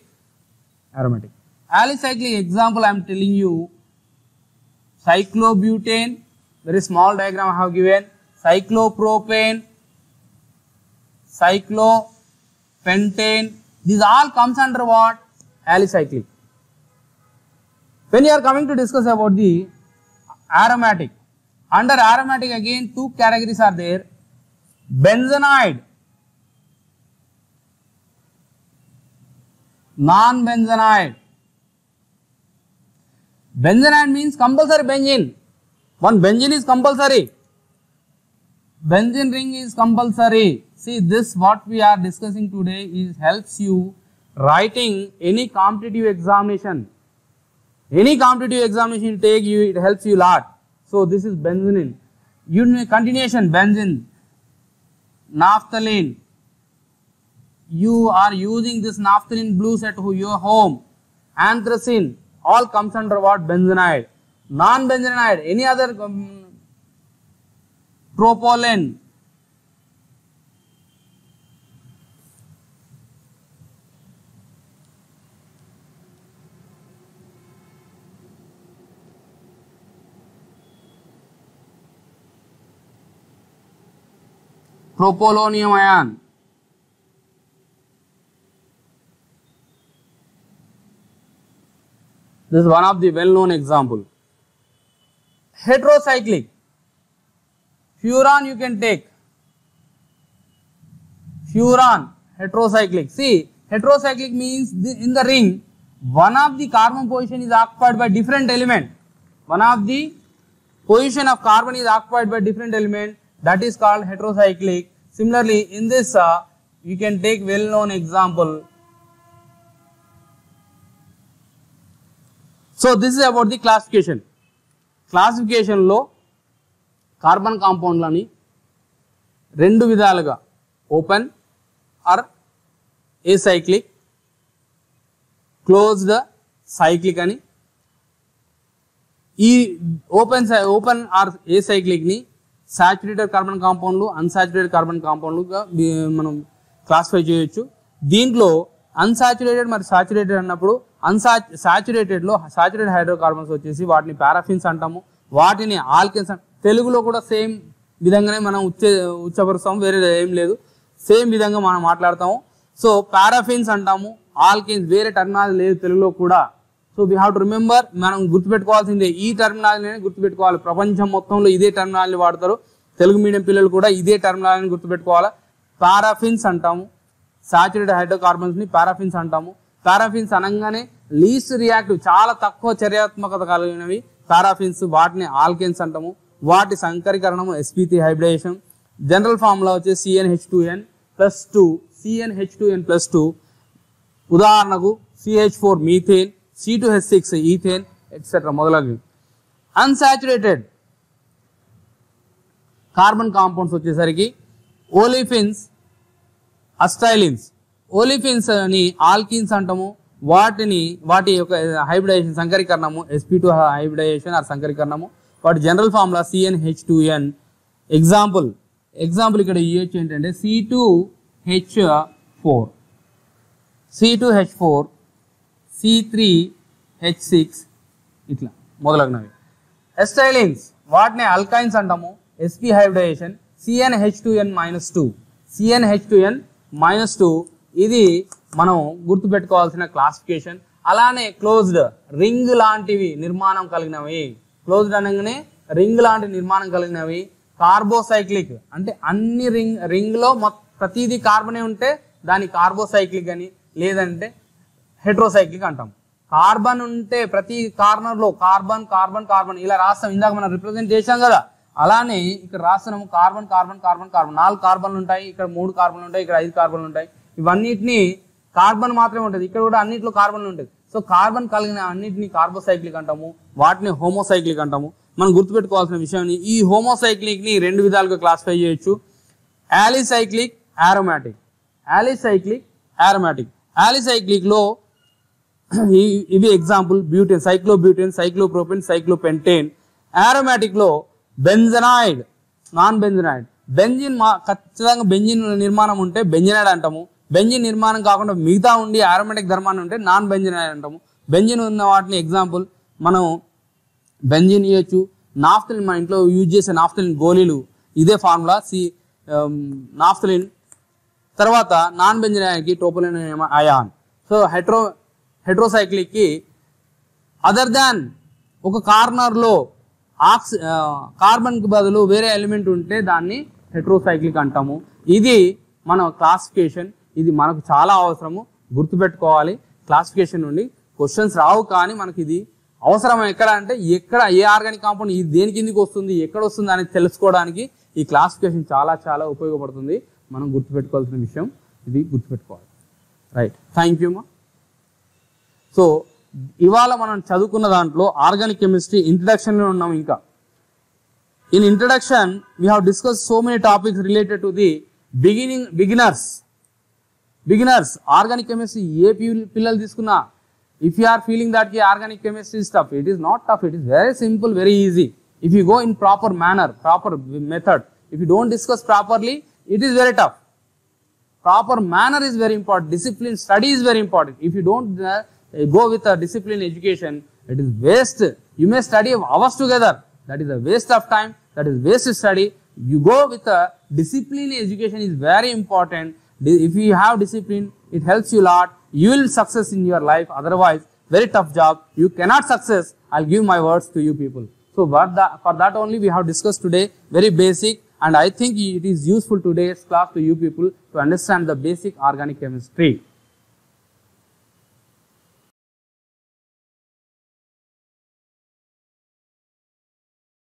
aromatic. Alicyclic example I am telling you, cyclobutane, very small diagram I have given, cyclopropane, cyclopentane, these all comes under what? Alicyclic. When you are coming to discuss about the aromatic, under aromatic again two categories are there. Benzenide, non-benzenide. Benzenide means compulsory benzene. One benzene is compulsory. Benzene ring is compulsory. See, this what we are discussing today is helps you writing any competitive examination. Any competitive examination you take, it helps you a lot. So this is benzene. Continuation, benzene, naphthalene. You are using this naphthalene blues at your home. Anthracene, all comes under what? Benzenide. Non-benzenide, any other propylene. Propolonium ion. This is one of the well-known example. Heterocyclic. Furan you can take. Furan, heterocyclic. See, heterocyclic means in the ring, one of the carbon position is occupied by different element. One of the position of carbon is occupied by different element. That is called heterocyclic. Similarly, in this, you can take well-known example. So this is about the classification. Classification lo carbon compound lani rendu vidaluga open or acyclic, closed cyclic ani. E open or acyclic ni saturated carbon compound lu, unsaturated carbon compound lu ga manam classify cheyochu. Deentlo unsaturated మరి saturated అన్నప్పుడు saturated లో saturated hydrocarbons వచ్చేసి వాటిని పారాఫిన్స్ అంటాము, వాటిని alkenes తెలుగులో కూడా same విధంగానే మనం ఉచ్చపరుస్తాము, వేరే ఏం లేదు, సేమ్ విధంగా మనం మాట్లాడతాము. సో పారాఫిన్స్ అంటాము, ఆల్కెన్స్ వేరే టర్మినాలజీ లేదు తెలుగులో కూడా. So we have to remember, మనం గుర్తుపెట్టుకోవాల్సిందే ఈ టర్మినాలజీని గుర్తుపెట్టుకోవాలి. ప్రపంచం మొత్తంలో ఇదే టర్మినాలజీ వాడతారు, తెలుగు మీడియం పిల్లలు కూడా ఇదే టర్మినాలజీని గుర్తుపెట్టుకోవాలి. పారాఫిన్స్ అంటాము, సాచురేటెడ్ హైడ్రోకార్బన్స్ ని పారాఫిన్స్ అంటాము. పారాఫిన్స్ అనగానే లీస్ట్ రియాక్టివ్, చాలా తక్కువ చర్యాత్మకత కలిగినవి పారాఫిన్స్, వాటిని ఆల్కెన్స్ అంటాము. వాటి సంకరీకరణము sp3 హైబ్రిడేషన్. జనరల్ ఫార్ములా వచ్చే CnH2n+2, CnH2n+2. ఉదాహరణకు CH4 methane, C2H6 ethane etcetera మొదలగు. అన్సాచురేటెడ్ కార్బన్ కాంపౌండ్స్ వచ్చేసరికి ఓలిఫిన్స్, అస్టైలిన్స్. ఓలిఫిన్స్ అని ఆల్కిన్స్ అంటాము, వాటి యొక్క హైబ్రిడేషన్ సంకరీకరణము sp2 హైబ్రిడేషన్ ఆర్ సంకరీకరణము. వాటి జనరల్ ఫార్ములా CnH2n. ఎగ్జాంపుల్ ఇక్కడ ఇవ్వచ్చు ఏంటంటే C2H4, C2H4, C3H6 ఇట్లా మొదలగునవి. ఎస్టైలిన్స్ వాటిని అల్కైన్స్ అంటాము. sp హైబ్రిడైజేషన్ CnH2n-2 CnH2n-2 ఇది మనం గుర్తుపెట్టుకోవాల్సిన క్లాసిఫికేషన్. అలానే క్లోజ్డ్ రింగ్ లాంటివి నిర్మాణం కలిగినవి, క్లోజ్డ్ అనగానే రింగ్ లాంటి నిర్మాణం కలిగినవి. కార్బోసైక్లిక్ అంటే అన్ని రింగ్ లో ప్రతిదీ కార్బనే ఉంటే దాన్ని కార్బోసైక్లిక్ అని, లేదంటే హెట్రోసైక్లిక్ అంటాం. కార్బన్ ఉంటే ప్రతి కార్నర్ లో కార్బన్ కార్బన్ కార్బన్ ఇలా రాస్తాం. ఇందాక మనం రిప్రజెంట్ చేసాం కదా, అలానే ఇక్కడ రాస్తున్నాము కార్బన్ కార్బన్ కార్బన్ కార్బన్ 4 కార్బన్లు ఉంటాయి, ఇక్కడ 3 కార్బన్లు ఉంటాయి, ఇక్కడ 5 కార్బన్లు ఉంటాయి. ఇవన్నిటిని కార్బన్ మాత్రమే ఉంటుంది, ఇక్కడ కూడా అన్నింటిలో కార్బన్లు ఉంటుంది. సో కార్బన్ కలిగిన అన్నింటినీ కార్బోసైక్లిక్ అంటాము, వాటిని హోమోసైక్లిక్ అంటాము. మనం గుర్తుపెట్టుకోవాల్సిన విషయం, ఈ హోమోసైక్లిక్ ని 2 విధాలుగా క్లాసిఫై చేయొచ్చు. యాలిసైక్లిక్, ఆరోమాటిక్. యాలిసైక్లిక్, ఆరోమాటిక్. యాలిసైక్లిక్ లో ఇవి ఎగ్జాంపుల్ బ్యూటేన్, సైక్లోబ్యూటేన్, సైక్లోప్రోపెన్, సైక్లోపెంటేన్. ఆరోమాటిక్ లో బెంజనాయిడ్, నాన్ బెంజనాయిడ్. బెంజిన్ ఖచ్చితంగా బెంజిన్ నిర్మాణం ఉంటే బెంజనాయిడ్ అంటాము. బెంజిన్ నిర్మాణం కాకుండా మిగతా ఉండి ఆరోమాటిక్ ధర్మాన్ని ఉంటే నాన్ బెంజనాయిడ్ అంటాము. బెంజిన్ ఉన్న వాటిని ఎగ్జాంపుల్ మనం బెంజిన్ ఇవ్వచ్చు. నాఫ్థలిన్, మన ఇంట్లో యూజ్ చేసే నాఫ్థలిన్ గోళీలు ఇదే ఫార్ములా, నాఫ్థలిన్. తర్వాత నాన్ బెంజనాయిడ్కి టోపోలిన్ అయాన్. సో హెట్రోసైక్లిక్కి అదర్ దాన్ ఒక కార్నర్లో కార్బన్కి బదులు వేరే ఎలిమెంట్ ఉంటే దాన్ని హెట్రోసైక్లిక్ అంటాము. ఇది మన క్లాసిఫికేషన్, ఇది మనకు చాలా అవసరము, గుర్తుపెట్టుకోవాలి. క్లాసిఫికేషన్ నుండి క్వశ్చన్స్ రావు, కానీ మనకి ఇది అవసరం. ఎక్కడ అంటే ఎక్కడ ఏ ఆర్గానిక్ కాంపౌండ్ ఇది దేని కిందికి వస్తుంది, ఎక్కడ వస్తుంది అనేది తెలుసుకోవడానికి ఈ క్లాసిఫికేషన్ చాలా చాలా ఉపయోగపడుతుంది. మనం గుర్తుపెట్టుకోవాల్సిన విషయం ఇది, గుర్తుపెట్టుకోవాలి. రైట్, థ్యాంక్ యూ మా. సో ఇవాళ మనం చదువుకున్న దాంట్లో ఆర్గానిక్ కెమిస్ట్రీ ఇంట్రడక్షన్లో ఉన్నాం. ఇంకా in introduction we have discuss so many topics related to the beginners organic chemistry. ఏ పిల్లలు తీసుకున్నా, if you are feeling that organic chemistry is tough, it is not tough, it is very simple, very easy. If you go in proper manner, proper method, if you don't discuss properly, it is very tough. Proper manner is very important, discipline, study is very important. If you don't go with a discipline education, it is waste. You may study hours together, that is a waste of time, that is waste study. You go with a discipline education is very important. If you have discipline, it helps you a lot. You will success in your life. Otherwise, very tough job. You cannot success. I'll give my words to you people. So for that only we have discussed today, very basic, and I think it is useful today's class to you people to understand the basic organic chemistry.